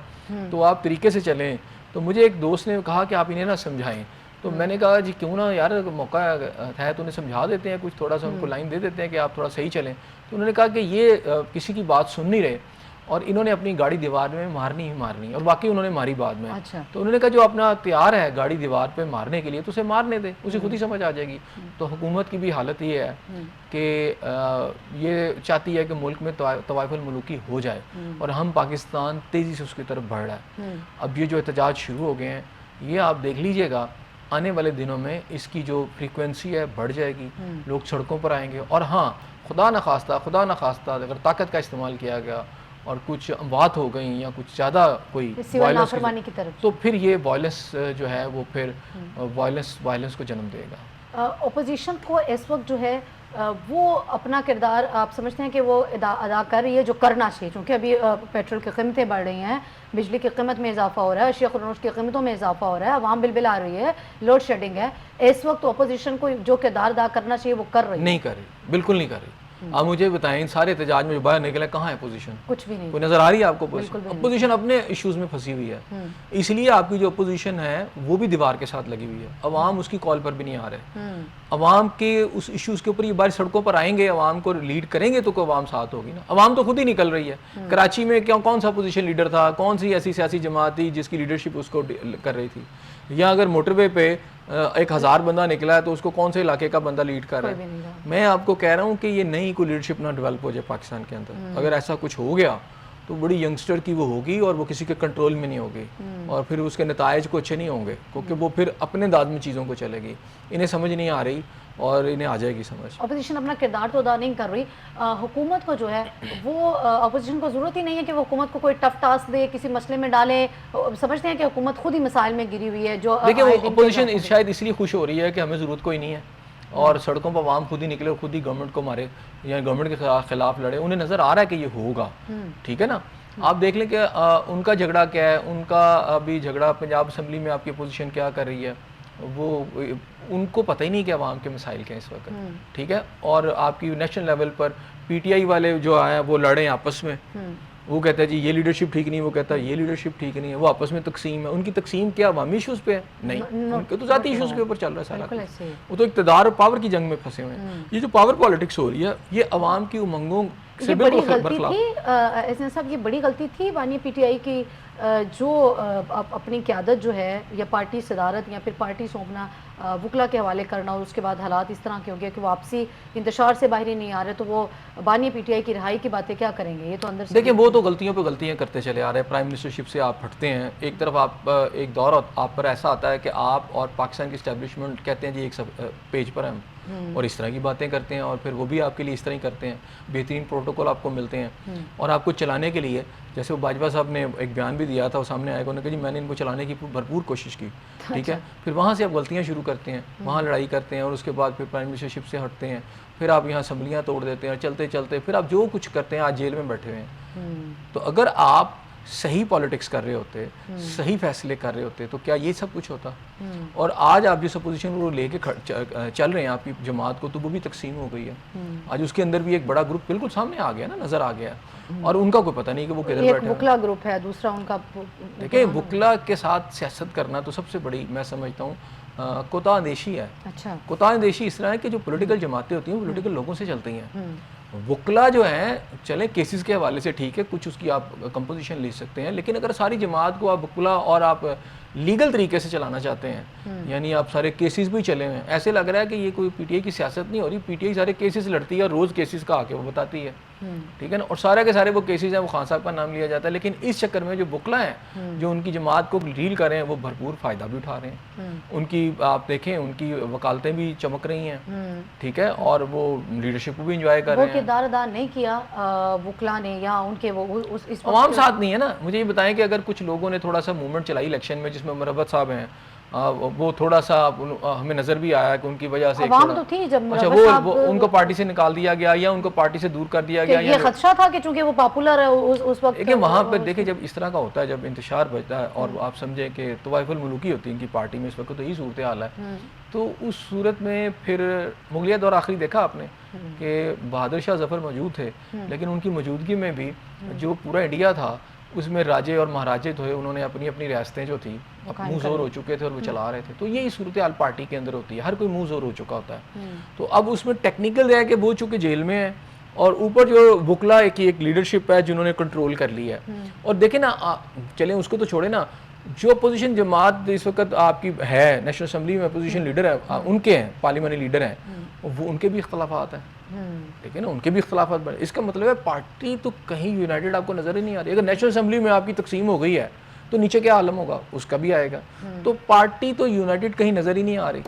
تو آپ طریقے سے چلیں. تو مجھے ایک دوست نے کہا کہ آپ انہیں نہ سمجھائیں. تو میں نے کہا جی کیوں نہ یار, موقع ہے تو انہیں سمجھا دیتے ہیں, کچھ تھوڑا سا ان کو لائن دے دیتے ہیں کہ آپ تھوڑا صحیح چلیں. تو انہوں نے کہا کہ یہ کسی کی بات سن نہیں رہے, اور انہوں نے اپنی گاڑی دیوار میں مارنی ہی مارنی, اور واقعی انہوں نے ماری بعد میں. تو انہوں نے کہا جو اپنا تیار ہے گاڑی دیوار پہ مارنے کے لیے تو اسے مارنے دے, اسے خود ہی سمجھ آ جائے گی. تو حکومت کی بھی حالت یہ ہے کہ یہ چاہتی ہے کہ ملک میں طوائف الملوکی ہو جائے, اور ہم پاکستان تیزی سے اس کی طرف بڑھ رہا ہے. اب یہ جو احتجاج شروع ہو گئے ہیں, یہ آپ دیکھ لیجئے گا آنے والے دنوں میں اس کی جو فریکوینسی ہے بڑھ جائے گی, لوگ سڑکوں پر آئیں گے. اور ہاں خدا نخواستہ اگر طاقت کا استعمال کیا گیا اور کچھ اموات ہو گئیں یا کچھ زیادہ کوئی نافرمانی کی طرف, تو پھر یہ وائلنس جو ہے وہ پھر وائلنس کو جنم دے گا. اپوزیشن کو اس وقت جو ہے وہ اپنا کردار آپ سمجھتے ہیں کہ وہ ادا کر رہی ہے جو کرنا چاہیے, چونکہ ابھی پیٹرول کی قیمتیں بڑھ رہی ہیں, بجلی کی قیمت میں اضافہ ہو رہا ہے, اشیاء خرونوش کی قیمتوں میں اضافہ ہو رہا ہے, عوام بل آ رہی ہے, لوڈ شیڈنگ ہے. اس وقت اپوزیشن کو جو کردار ادا کرنا چاہیے وہ کر رہی ہے؟ نہیں کر رہی, بالکل نہیں کر رہی. آپ مجھے بتائیں سارے احتجاج میں جو باہر نکلے کہاں ہے اپوزیشن؟ کچھ بھی نہیں. کوئی نظر آ رہی ہے آپ کو اپوزیشن؟ اپنے ایشوز میں پھنسی ہوئی ہے, اس لیے آپ کی جو اپوزیشن ہے وہ بھی دیوار کے ساتھ لگی ہوئی ہے. عوام اس کی کال پر بھی نہیں آ رہے. عوام کے اس ایشوز کے اوپر یہ بار سڑکوں پر آئیں گے, عوام کو لیڈ کریں گے تو کوئی عوام ساتھ ہوگی نا. عوام تو خود ہی نکل رہی ہے. کراچی میں کون سا اپوزیشن لیڈر تھا, کون سی ایسی سیاسی جماعت تھی جس کی لیڈرشپ اس کو کر رہی تھی؟ یا اگر موٹر وے پہ 1000 بندہ نکلا ہے تو اس کو کون سے علاقے کا بندہ لیڈ کر رہا ہے؟ میں آپ کو کہہ رہا ہوں کہ یہ نئی کوئی لیڈرشپ نہ ڈیولپ ہو جائے پاکستان کے اندر. اگر ایسا کچھ ہو گیا تو بڑی ینگسٹر کی وہ ہوگی, اور وہ کسی کے کنٹرول میں نہیں ہوگی, اور پھر اس کے نتائج کو اچھے نہیں ہوں گے, کیونکہ وہ پھر اپنے داد میں چیزوں کو چلے گی. انہیں سمجھ نہیں آ رہی, اور انہیں آ جائے گی سمجھ. اپوزیشن اپنا کردار تو ادا نہیں کر رہی. حکومت کو جو ہے وہ اپوزیشن کو ضرورت ہی نہیں ہے کہ وہ حکومت کو کوئی ٹف ٹاسک دے, کسی مسئلے میں ڈالے. سمجھتے ہیں کہ حکومت خود ہی مسائل میں گری ہوئی ہے. جو دیکھیں وہ اپوزیشن شاید اس لیے خوش ہو رہی ہے کہ ہمیں ضرورت کوئی نہیں ہے, اور سڑکوں پر عوام خود ہی نکلے اور خود ہی گورنمنٹ کو مارے یا گورنمنٹ کے خلاف لڑے. انہیں نظر آ رہا ہے کہ یہ ہوگا, ٹھیک ہے نا. آپ دیکھ لیں کہ ان کا جھگڑا کیا ہے. ان کا ابھی جھگڑا پنجاب اسمبلی میں آپ کی اپوزیشن کیا کر رہی ہے, وہ ان کو پتہ ہی نہیں کہ عوام کے مسائل کیا ہیں اس وقت, ٹھیک ہے. اور آپ کی national level per P T I والے جو آئے ہیں وہ لڑے ہیں آپس میں, وہ کہتا ہے جی یہ لیڈرشپ ٹھیک نہیں, وہ کہتا ہے یہ لیڈرشپ ٹھیک نہیں ہے. وہ آپس میں تقسیم ہے. ان کی تقسیم کیا عوامی ایشوز پہ ہے؟ نہیں, ان کے تو ذاتی ایشوز کے اوپر چل رہا ہے سارا. وہ تو اقتدار اور پاور کی جنگ میں پھنسے ہوئے ہیں. یہ جو پاور پالیٹکس ہو رہی ہے یہ عوام کی امنگوں سے بڑی غلطی تھی. احسان صاحب یہ بڑی غلطی تھی بانی پی ٹی آئی کی, جو اپنی قیادت جو ہے یا پارٹی صدارت یا پھر پارٹی سونپنا وکلا کے حوالے کرنا اور اس کے بعد حالات اس طرح کے ہو گیا کہ وہ آپسی انتشار سے باہر ہی نہیں آ رہے, تو وہ بانی پی ٹی آئی کی رہائی کی باتیں کیا کریں گے؟ یہ تو اندر سے دیکھیں وہ تو غلطیوں پہ غلطیاں کرتے چلے آ رہے ہیں. پرائم منسٹرشپ سے آپ ہٹتے ہیں, ایک طرف آپ ایک دور آپ پر ایسا آتا ہے کہ آپ اور پاکستان کی اسٹیبلشمنٹ کہتے ہیں جی ایک پیج پر ہم اور اس طرح کی باتیں کرتے ہیں, اور پھر وہ بھی آپ کے لیے اس طرح ہی کرتے ہیں. بہترین پروٹوکول آپ کو ملتے ہیں اور آپ کو چلانے کے لیے, جیسے وہ باجوہ صاحب نے ایک بیان بھی دیا تھا, وہ سامنے آئے گا, انہوں نے کہا جی میں نے ان کو چلانے کی بھرپور کوشش کی, ٹھیک ہے. پھر وہاں سے آپ غلطیاں شروع کرتے ہیں, وہاں لڑائی کرتے ہیں, اور اس کے بعد پھر پرائم منسٹرشپ سے ہٹتے ہیں, پھر آپ یہاں اسمبلیاں توڑ دیتے ہیں, اور چلتے چلتے پھر آپ جو کچھ کرتے ہیں آج جیل میں بیٹھے ہوئے ہیں. تو اگر آپ صحیح پالیٹکس کر رہے ہوتے, صحیح فیصلے کر رہے ہوتے, تو کیا یہ سب کچھ ہوتا؟ اور آج آپ جس اپوزیشن کو لے کے چل رہے ہیں آپ کی جماعت کو, تو وہ بھی تقسیم ہو گئی ہے. آج اس کے اندر بھی ایک بڑا گروپ بالکل سامنے آ گیا نا, نظر آ گیا, اور ان کا کوئی پتہ نہیں کہ وہ کدھر بیٹھے ہیں. ایک وکلا گروپ ہے, دوسرا ان کا. دیکھیں وکلا کے ساتھ سیاست کرنا تو سب سے بڑی میں سمجھتا ہوں کوتاہ اندیشی ہے. اچھا, کوتاہ اندیشی اس طرح ہے کہ جو پولیٹیکل جماعتیں ہوتی ہیں وہ پولیٹیکل لوگوں سے چلتی ہیں. وکلا جو ہیں چلیں کیسز کے حوالے سے ٹھیک ہے, کچھ اس کی آپ کمپوزیشن لے سکتے ہیں, لیکن اگر ساری جماعت کو آپ وکلا اور آپ لیگل طریقے سے چلانا چاہتے ہیں, یعنی آپ سارے کیسز بھی چلے ہوئے ہیں, ایسے لگ رہا ہے کہ یہ کوئی پی ٹی آئی کی سیاست نہیں ہو رہی. پی ٹی آئی سارے کیسز لڑتی ہے اور روز کیسز کا آ کے وہ بتاتی ہے, ٹھیک ہے نا, اور سارے کے سارے وہ کیسز ہیں وہ خان صاحب کا نام لیا جاتا ہے. لیکن اس چکر میں جو وکلا ہیں جو ان کی جماعت کو ڈیل کر رہے ہیں وہ بھرپور فائدہ بھی اٹھا رہے ہیں. ان کی آپ دیکھیں ان کی وکالتیں بھی چمک رہی ہیں, ٹھیک ہے, اور وہ لیڈرشپ کو بھی انجوائے کر رہے ہیں. وہ کردار ادا نہیں کیا وکلا نے, یا ان کے وہ اس عوام ساتھ نہیں ہے نا. مجھے یہ بتائیں کہ اگر کچھ لوگوں نے تھوڑا سا موومنٹ چلائی الیکشن میں, جس میں مربت صاحب ہیں, وہ تھوڑا سا ہمیں نظر بھی آیا کہ ان کی وجہ سے عوام تو تھی جب اچھا وہ ان کو پارٹی سے نکال دیا گیا یا ان کو پارٹی سے دور کر دیا گیا, یہ خدشہ تھا کہ چونکہ وہ پاپولر ہے اس وقت. دیکھیں وہاں پہ دیکھیں جب اس طرح کا ہوتا ہے, جب انتشار بچتا ہے, اور آپ سمجھیں کہ طوائف الملوکی ہوتی ہے ان کی پارٹی میں اس وقت, تو یہی صورتحال ہے. تو اس صورت میں پھر مغلیہ دور آخری دیکھا آپ نے کہ بہادر شاہ ظفر موجود تھے, لیکن ان کی موجودگی میں بھی جو پورا انڈیا تھا اس میں راجے اور مہاراجے تھے, انہوں نے اپنی اپنی ریاستیں جو تھی منہ زور ہو چکے تھے اور وہ چلا رہے تھے. تو یہی صورتحال پارٹی کے اندر ہوتی ہے, ہر کوئی منہ زور ہو چکا ہوتا ہے. تو اب اس میں ٹیکنیکل ہے کہ وہ چونکہ جیل میں ہے, اور اوپر جو وکلا کی ایک لیڈرشپ ہے جنہوں نے کنٹرول کر لی ہے. اور دیکھیں نا, چلیں اس کو تو چھوڑیں نا, جو اپوزیشن جماعت اس وقت آپ کی ہے نیشنل اسمبلی میں اپوزیشن لیڈر ہے, ان کے ہیں پارلیمانی لیڈر ہیں, وہ ان کے بھی اختلافات ہیں, ٹھیک ہے نا, ان کے بھی اختلافات بڑھے. اس کا مطلب ہے پارٹی تو کہیں یونائٹڈ آپ کو نظر ہی نہیں آ رہی. اگر نیشنل اسمبلی میں آپ کی تقسیم ہو گئی ہے تو نیچے کیا عالم ہوگا, اس کا بھی آئے گا. تو پارٹی تو یونائٹڈ کہیں نظر ہی نہیں آ رہی.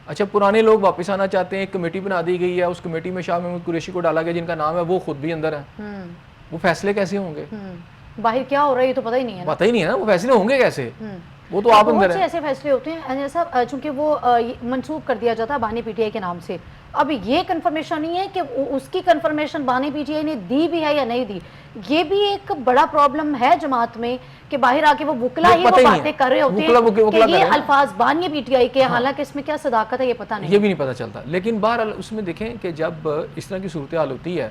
اچھا پرانے لوگ واپس آنا چاہتے ہیں, ایک کمیٹی بنا دی گئی ہے, اس کمیٹی میں شاہ محمود قریشی کو ڈالا گیا جن کا نام ہے, وہ خود بھی اندر ہے. وہ فیصلے کیسے ہوں گے؟ باہر کیا ہو رہا ہے یہ تو پتہ ہی نہیں ہے, پتہ ہی نہیں ہے نا, وہ فیصلے ہوں گے کیسے؟ وہ تو آپ اندر بہت سے ایسے فیصلے ہوتے ہیں صاحب, چونکہ وہ منسوخ کر دیا جاتا ہے بانی پی ٹی آئی کے نام سے. اب یہ کنفرمیشن نہیں ہے کہ اس کی کنفرمیشن بانی پی ٹی آئی نے دی بھی ہے یا نہیں دی. یہ بھی ایک بڑا پرابلم ہے جماعت میں کہ باہر آ کے وہ وکلا ہی وہ باتیں کر رہے ہوتے ہیں کہ یہ الفاظ بانی پی ٹی آئی کے, حالانکہ اس میں کیا صداقت ہے یہ پتہ نہیں, یہ بھی نہیں پتہ چلتا. لیکن بہرحال اس میں دیکھیں کہ جب اس طرح کی صورتحال ہوتی ہے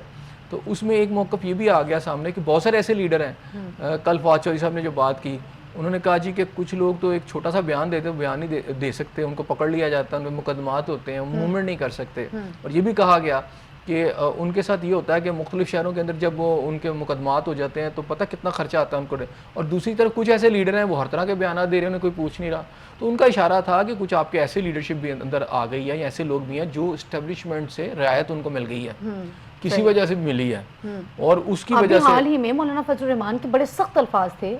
تو اس میں ایک موقف یہ بھی آ گیا سامنے کہ بہت سارے ایسے لیڈر ہیں. کل فواد چودھری صاحب نے جو بات کی, انہوں نے کہا جی کہ کچھ لوگ تو ایک چھوٹا سا بیان دیتے ہیں, بیان نہیں دے سکتے, ان کو پکڑ لیا جاتا ہے, ان میں مقدمات ہوتے ہیں, موومنٹ نہیں کر سکتے. اور یہ بھی کہا گیا کہ ان کے ساتھ یہ ہوتا ہے کہ مختلف شہروں کے اندر جب وہ ان کے مقدمات ہو جاتے ہیں تو پتہ کتنا خرچہ آتا ہے ان کو. اور دوسری طرف کچھ ایسے لیڈر ہیں وہ ہر طرح کے بیانات دے رہے ہیں, انہیں کوئی پوچھ نہیں رہا. تو ان کا اشارہ تھا کہ کچھ آپ کے ایسے لیڈرشپ بھی اندر آ گئی ہے, یا ایسے لوگ بھی ہیں جو اسٹیبلشمنٹ سے رعایت ان کو مل گئی ہے, کسی وجہ سے ملی ہے, اور اس کی وجہ سے حال ہی میں مولانا فضل الرحمان کے بڑے سخت الفاظ تھے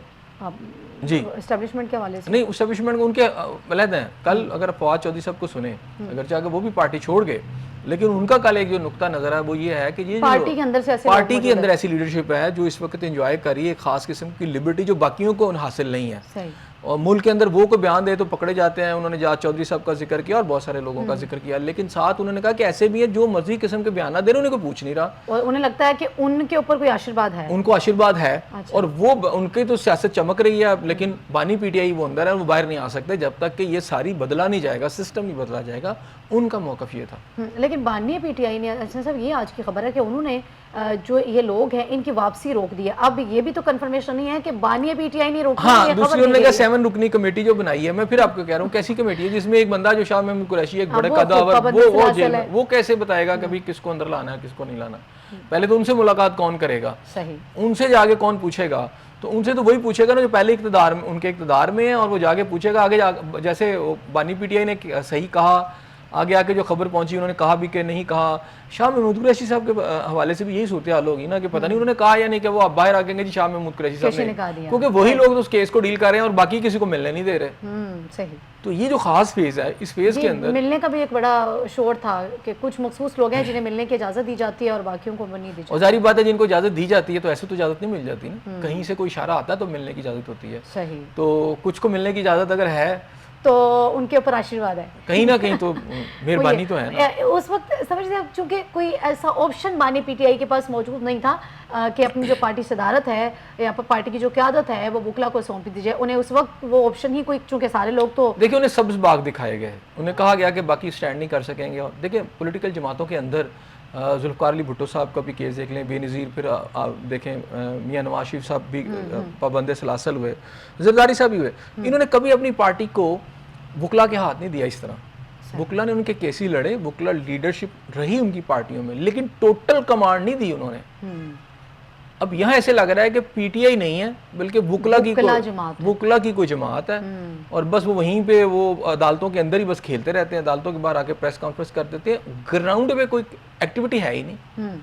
جی اسٹیبلشمنٹ کے حوالے سے. نہیں اسٹیبلشمنٹ کو ان کے علیحدہ ہیں. کل اگر فواد چودھری صاحب کو سنیں, اگرچہ اگر وہ بھی پارٹی چھوڑ گئے, لیکن ان کا کل ایک جو نقطہ نظر ہے وہ یہ ہے کہ یہ پارٹی کے اندر سے پارٹی کے اندر ایسی لیڈرشپ ہے جو اس وقت انجوائے کر رہی ہے ایک خاص قسم کی لبرٹی جو باقیوں کو حاصل نہیں ہے. اور ملک کے اندر وہ کوئی بیان دے تو پکڑے جاتے ہیں. انہوں نے جاج چودھری صاحب کا ذکر کیا اور بہت سارے لوگوں کا ذکر کیا, لیکن ساتھ انہوں نے کہا کہ ایسے بھی ہیں جو مرضی قسم کے بیانات دے رہے ہیں, انہیں کوئی پوچھ نہیں رہا, اور انہیں لگتا ہے کہ ان کے اوپر کوئی آشیرواد ہے, ان کو آشیرواد ہے. اور وہ ان کی تو سیاست چمک رہی ہے, لیکن بانی پی ٹی آئی وہ اندر ہے, وہ باہر نہیں آ سکتے جب تک کہ یہ ساری بدلا نہیں جائے گا, سسٹم نہیں بدلا جائے گا. ان کا موقف یہ تھا. لیکن بانی پی ٹی آئی نے صاحب یہ آج کی خبر ہے کہ انہوں نے جو یہ لوگ ہیں ان کی واپسی روک دی ہے. اب یہ بھی تو کنفرمیشن نہیں ہے کہ بانی پی ٹی آئی نہیں روکی. ہاں دوسری انہوں نے کہا 7 رکنی کمیٹی جو بنائی ہے, میں پھر آپ کو کہہ رہا ہوں کیسی کمیٹی ہے جس میں ایک بندہ جو شاہ محمود قریشی ایک بڑے قداور, وہ جیل میں, وہ کیسے بتائے گا کبھی کس کو اندر لانا ہے کس کو نہیں لانا. پہلے تو ان سے ملاقات کون کرے گا, صحیح, ان سے جا کے کون پوچھے گا, تو ان سے تو وہی پوچھے گا نا جو پہلے اقتدار میں ان کے اقتدار میں ہیں, اور وہ جا کے پوچھے گا آگے جیسے بانی پی ٹی آئی نے صحیح کہا, آگے آ کے جو خبر پہنچی انہوں نے کہا بھی کہ نہیں کہا. شاہ محمود قریشی صاحب کے حوالے سے بھی یہی صورتحال ہوگی نا کہ پتہ نہیں انہوں نے کہا یا نہیں, کہ وہ اب باہر آ کے جی شاہ محمود قریشی صاحب نے, کیونکہ وہی لوگ اس کیس کو ڈیل کر رہے ہیں اور باقی کسی کو ملنے نہیں دے رہے. صحیح. تو یہ جو خاص فیز ہے, اس فیز کے اندر ملنے کا بھی ایک بڑا شور تھا کہ کچھ مخصوص لوگ ہیں جنہیں ملنے کی اجازت دی جاتی ہے اور باقیوں کو نہیں دی جاتی. اور ظاہری بات ہے جن کو اجازت دی جاتی ہے تو ایسے تو اجازت نہیں مل جاتی نا, کہیں سے کوئی اشارہ آتا ہے تو ملنے کی اجازت ہوتی ہے. صحیح. تو کچھ کو ملنے کی اجازت اگر ہے تو ان کے اوپر آشیرواد ہے کہیں نہ کہیں, تو مہربانی تو ہے نا. اس وقت سمجھتے ہیں چونکہ کوئی ایسا آپشن بانی پی ٹی آئی کے پاس موجود نہیں تھا کہ اپنی جو پارٹی صدارت ہے یا پارٹی کی جو قیادت ہے وہ وکلا کو سونپ دی جائے. انہیں اس وقت وہ آپشن ہی کوئی, چونکہ سارے لوگ تو دیکھیں انہیں سبز باغ دکھائے گئے, انہیں کہا گیا کہ باقی سٹینڈ نہیں کر سکیں گے. اور دیکھیں پولیٹیکل جماعتوں کے اندر ذوالفقار علی بھٹو صاحب کا بھی کیس دیکھ لیں, بے نظیر, پھر دیکھیں میاں نواز شریف صاحب بھی پابند سلاسل ہوئے, زرداری صاحب بھی ہوئے. انہوں نے کبھی اپنی پارٹی کو وکلا کے ہاتھ نہیں دیا اس طرح. وکلا نے ان کے کیسی لڑے, وکلا لیڈرشپ رہی ان کی پارٹیوں میں, لیکن ٹوٹل کمانڈ نہیں دی انہوں نے. اب یہاں ایسے لگ رہا ہے کہ پی ٹی آئی نہیں ہے بلکہ وکلا کی کوئی جماعت ہے, اور بس وہ وہیں پہ وہ عدالتوں کے اندر ہی بس کھیلتے رہتے ہیں, عدالتوں کے باہر آ کے پریس کانفرنس کر دیتے ہیں, گراؤنڈ پہ کوئی ایکٹیویٹی ہے ہی نہیں.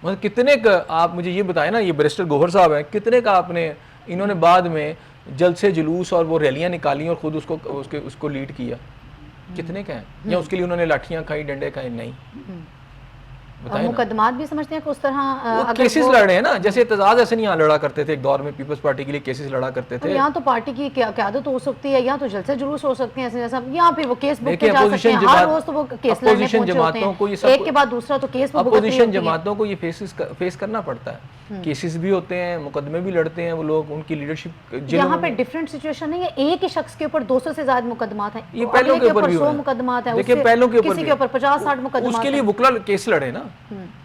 مطلب کتنے کا آپ مجھے یہ بتائیں نا, یہ بیرسٹر گوہر صاحب ہیں, کتنے کا آپ نے انہوں نے بعد میں جلسے جلوس اور وہ ریلیاں نکالی اور خود اس کو لیڈ کیا, کتنے کا ہیں, یا اس کے لیے انہوں نے لاٹھیاں کھائی, ڈنڈے کھائے, نہیں. مقدمات بھی سمجھتے ہیں کہ اس طرح کیسز لڑ رہے ہیں نا, جیسے اعتزاز احسن یہاں لڑا کرتے تھے ایک دور میں, پیپلز پارٹی کے لیے کیسز لڑا کرتے تھے. یہاں تو پارٹی کی قیادت ہو سکتی ہے, یہاں تو جلسے جلوس ہو سکتے ہیں, یہاں پہ وہ کیس بک کے جا سکتے ہیں, ہر روز تو وہ کیس لڑنے پہنچے ہوتے ہیں, ایک کے بعد دوسرا تو کیس اپوزیشن جماعتوں کو یہ فیس کرنا پڑتا ہے. کیسز بھی ہوتے ہیں, مقدمے بھی لڑتے ہیں وہ لوگ, ان کی لیڈرشپ. یہاں پہ ڈیفرنٹ سچویشن نہیں ہے, ایک ہی شخص کے اوپر 200 سے زیادہ مقدمات ہیں, یہ پہلوں کے اوپر بھی 100 مقدمات ہیں, دیکھیں پہلوں کے اوپر کسی کے اوپر 50-60 مقدمات. اس کے لیے وکلا کیس لڑے نا,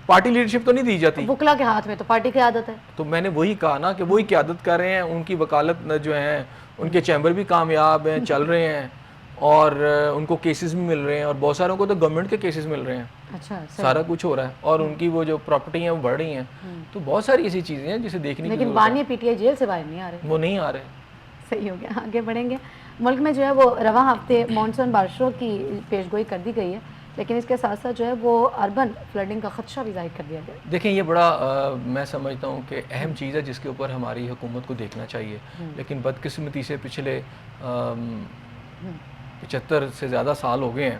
پارٹی لیڈرشپ تو نہیں دی جاتی. وکلا کے ہاتھ میں تو پارٹی قیادت ہے. تو میں نے وہی کہا نا کہ وہی قیادت کر رہے ہیں, ان کی وکالت جو ہیں, ان کے چیمبر بھی کامیاب ہیں, چل رہے ہیں, اور ان کو کیسز بھی مل رہے ہیں, اور بہت ساروں کو تو گورنمنٹ کے کیسز مل رہے ہیں. اچھا, سارا کچھ ہو رہا ہے, اور ان کی وہ جو پراپرٹی ہیں وہ بڑھ رہی ہیں. تو بہت ساری ایسی چیزیں ہیں جسے دیکھنے کی, لیکن بانی پی ٹی آئی جیل سے باہر نہیں آ رہے, وہ نہیں آ رہے. صحیح ہو گیا, آگے بڑھیں گے. ملک میں جو ہے وہ رواں ہفتے مانسون بارشوں کی پیش گوئی کر دی گئی ہے, لیکن اس کے ساتھ ساتھ جو ہے وہ اربن فلڈنگ کا خدشہ بھی ظاہر کر دیا گیا. دیکھیں یہ بڑا میں سمجھتا ہوں کہ اہم چیز ہے جس کے اوپر ہماری حکومت کو دیکھنا چاہیے, لیکن بدقسمتی سے پچھلے 75 سے زیادہ سال ہو گئے ہیں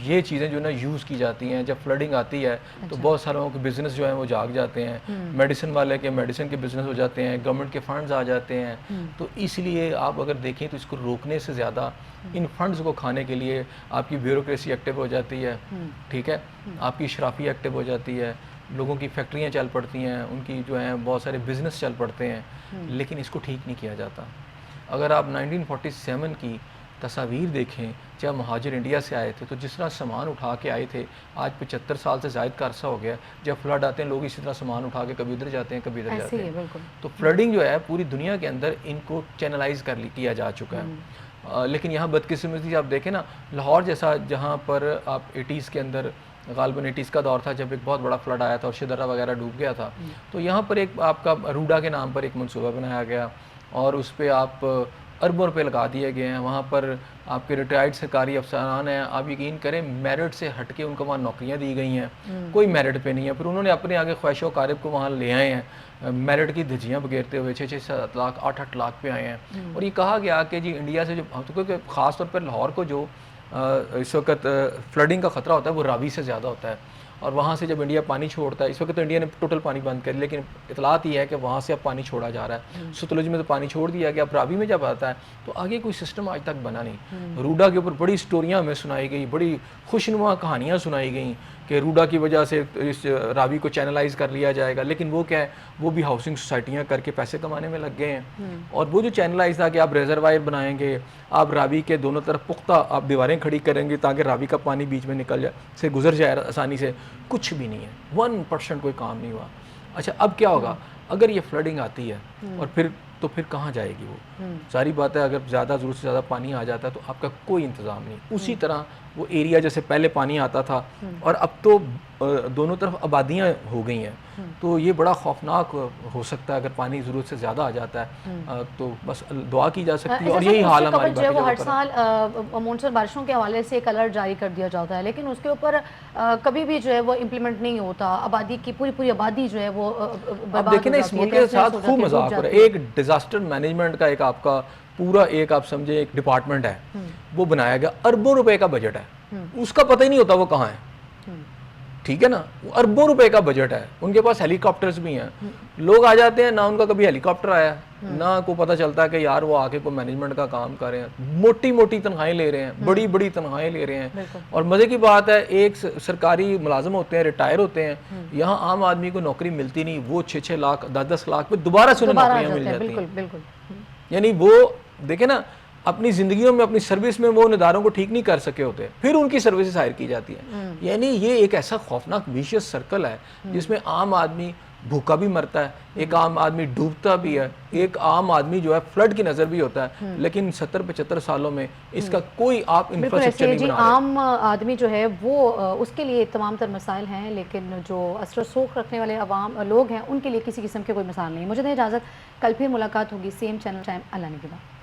یہ چیزیں جو نا یوز کی جاتی ہیں. جب فلڈنگ آتی ہے تو بہت ساروں کے بزنس جو ہیں وہ جاگ جاتے ہیں, میڈیسن والے کے میڈیسن کے بزنس ہو جاتے ہیں, گورنمنٹ کے فنڈز آ جاتے ہیں. تو اس لیے آپ اگر دیکھیں تو اس کو روکنے سے زیادہ ان فنڈز کو کھانے کے لیے آپ کی بیوروکریسی ایکٹیو ہو جاتی ہے, ٹھیک ہے, آپ کی اشرافی ایکٹیو ہو جاتی ہے, لوگوں کی فیکٹریاں چل پڑتی ہیں, ان کی جو ہیں بہت سارے بزنس چل پڑتے ہیں, لیکن اس کو ٹھیک نہیں کیا جاتا. اگر آپ 1947 کی تصاویر دیکھیں جب مہاجر انڈیا سے آئے تھے تو جس طرح سامان اٹھا کے آئے تھے, آج 75 سال سے زائد کا عرصہ ہو گیا, جب فلڈ آتے ہیں لوگ اسی طرح سامان اٹھا کے کبھی ادھر جاتے ہیں کبھی ادھر جاتے ہیں. تو فلڈنگ جو ہے پوری دنیا کے اندر ان کو چینلائز کیا جا چکا ہے. لیکن یہاں بدقسمتی آپ دیکھیں نا, لاہور جیسا جہاں پر آپ 80s کے اندر, غالباً 80s کا دور تھا جب ایک بہت بڑا فلڈ آیا تھا اور شدرہ وغیرہ ڈوب گیا تھا, تو یہاں پر ایک آپ کا روڈا کے نام پر ایک منصوبہ بنایا گیا اور اس پہ آپ اربوں روپے لگا دیے گئے ہیں. وہاں پر آپ کے ریٹائرڈ سرکاری افسران ہیں, آپ یقین کریں میرٹ سے ہٹ کے ان کو وہاں نوکریاں دی گئی ہیں, کوئی میرٹ پہ نہیں ہے. پھر انہوں نے اپنے آگے خواہش و قارب کو وہاں لے آئے ہیں, میرٹ کی دھجیاں بگیرتے ہوئے 6-7 لاکھ 8-8 لاکھ پہ آئے ہیں. اور یہ کہا گیا کہ جی انڈیا سے جو, کیونکہ خاص طور پر لاہور کو جو اس وقت فلڈنگ کا خطرہ ہوتا ہے وہ راوی سے زیادہ ہوتا ہے, اور وہاں سے جب انڈیا پانی چھوڑتا ہے, اس وقت تو انڈیا نے ٹوٹل پانی بند کر, لیکن اطلاعات یہ ہے کہ وہاں سے اب پانی چھوڑا جا رہا ہے. ستلج میں تو پانی چھوڑ دیا گیا, اب راوی میں جب آتا ہے تو آگے کوئی سسٹم آج تک بنا نہیں. روڈا کے اوپر بڑی سٹوریاں ہمیں سنائی گئی, بڑی خوشنما کہانیاں سنائی گئیں کہ روڈا کی وجہ سے اس راوی کو چینلائز کر لیا جائے گا, لیکن وہ کیا ہے, وہ بھی ہاؤسنگ سوسائٹیاں کر کے پیسے کمانے میں لگ گئے ہیں. اور وہ جو چینلائز تھا کہ آپ ریزروائر بنائیں گے, آپ راوی کے دونوں طرف پختہ آپ دیواریں کھڑی کریں گے تاکہ راوی کا پانی بیچ میں نکل جائے, سے گزر جائے آسانی سے, کچھ بھی نہیں ہے, 1% کوئی کام نہیں ہوا. اچھا اب کیا ہوگا اگر یہ فلڈنگ آتی ہے, اور پھر کہاں جائے گی وہ؟ ساری بات ہے, اگر زیادہ ضرورت سے زیادہ پانی آ جاتا ہے تو آپ کا کوئی انتظام نہیں. اسی طرح وہ ایریا جیسے پہلے پانی آتا تھا اور اب تو دونوں طرف آبادیاں ہو گئی ہیں، تو یہ بڑا خوفناک ہو سکتا ہے اگر پانی ضرورت سے زیادہ آ جاتا ہے، تو بس دعا کی جا سکتی ہے اور یہی حال ہماری جو ہے وہ ہر سال مونسون بارشوں کے حوالے سے ایک الرٹ جاری کر دیا جاتا ہے، لیکن اس کے اوپر کبھی بھی جو ہے وہ امپلیمنٹ نہیں ہوتا، آبادی کی پوری آبادی جو ہے وہ اب دیکھیں نا اس ملک کے ساتھ خوب مذاق ہو رہا ہے. ایک ڈیزاسٹر مینجمنٹ کا ایک آپ کا پورا ایک آپ سمجھے ایک ڈپارٹمنٹ ہے، وہ بنایا گیا، اربوں روپے کا بجٹ ہے، اس کا پتہ ہی نہیں ہوتا وہ کہاں ہے. ٹھیک ہے نا، اربوں روپے کا بجٹ ہے، ان کے پاس ہیلی کاپٹرز بھی ہیں، لوگ آ جاتے ہیں، نہ ان کا کبھی ہیلی کاپٹر آیا نہ کو پتہ چلتا ہے کہ یار وہ آ کے کوئی مینجمنٹ کا کام کر رہے ہیں، موٹی تنخواہیں لے رہے ہیں، بڑی تنخواہیں لے رہے ہیں. اور مزے کی بات ہے ایک سرکاری ملازم ہوتے ہیں، ریٹائر ہوتے ہیں، یہاں عام آدمی کو نوکری ملتی نہیں، وہ 6 لاکھ 10 لاکھ پہ دوبارہ سے انہیں نوکریاں مل جاتی ہیں. بالکل. یعنی وہ دیکھیں نا اپنی زندگیوں میں اپنی سروس میں وہ ان اداروں کو ٹھیک نہیں کر سکے ہوتے، پھر ان کی سروسز ہائر کی جاتی ہیں. یعنی یہ ایک ایسا خوفناک ویشیس سرکل ہے جس میں عام آدمی بھوکا بھی مرتا ہے، ایک عام آدمی ڈوبتا بھی ہے، ایک عام آدمی جو ہے فلڈ کی نظر بھی ہوتا ہے، لیکن 70-75 سالوں میں اس کا کوئی آپ انفراسٹرکچر نہیں بنا رہے. عام آدمی جو ہے وہ اس کے لیے تمام تر مسائل ہیں، لیکن جو اثر و رسوخ رکھنے والے عوام لوگ ہیں ان کے لیے کسی قسم کے کوئی مسائل نہیں. مجھے دیں اجازت، کل پھر ملاقات ہوگی، سیم چینل ٹائم. اللہ نے کے بعد.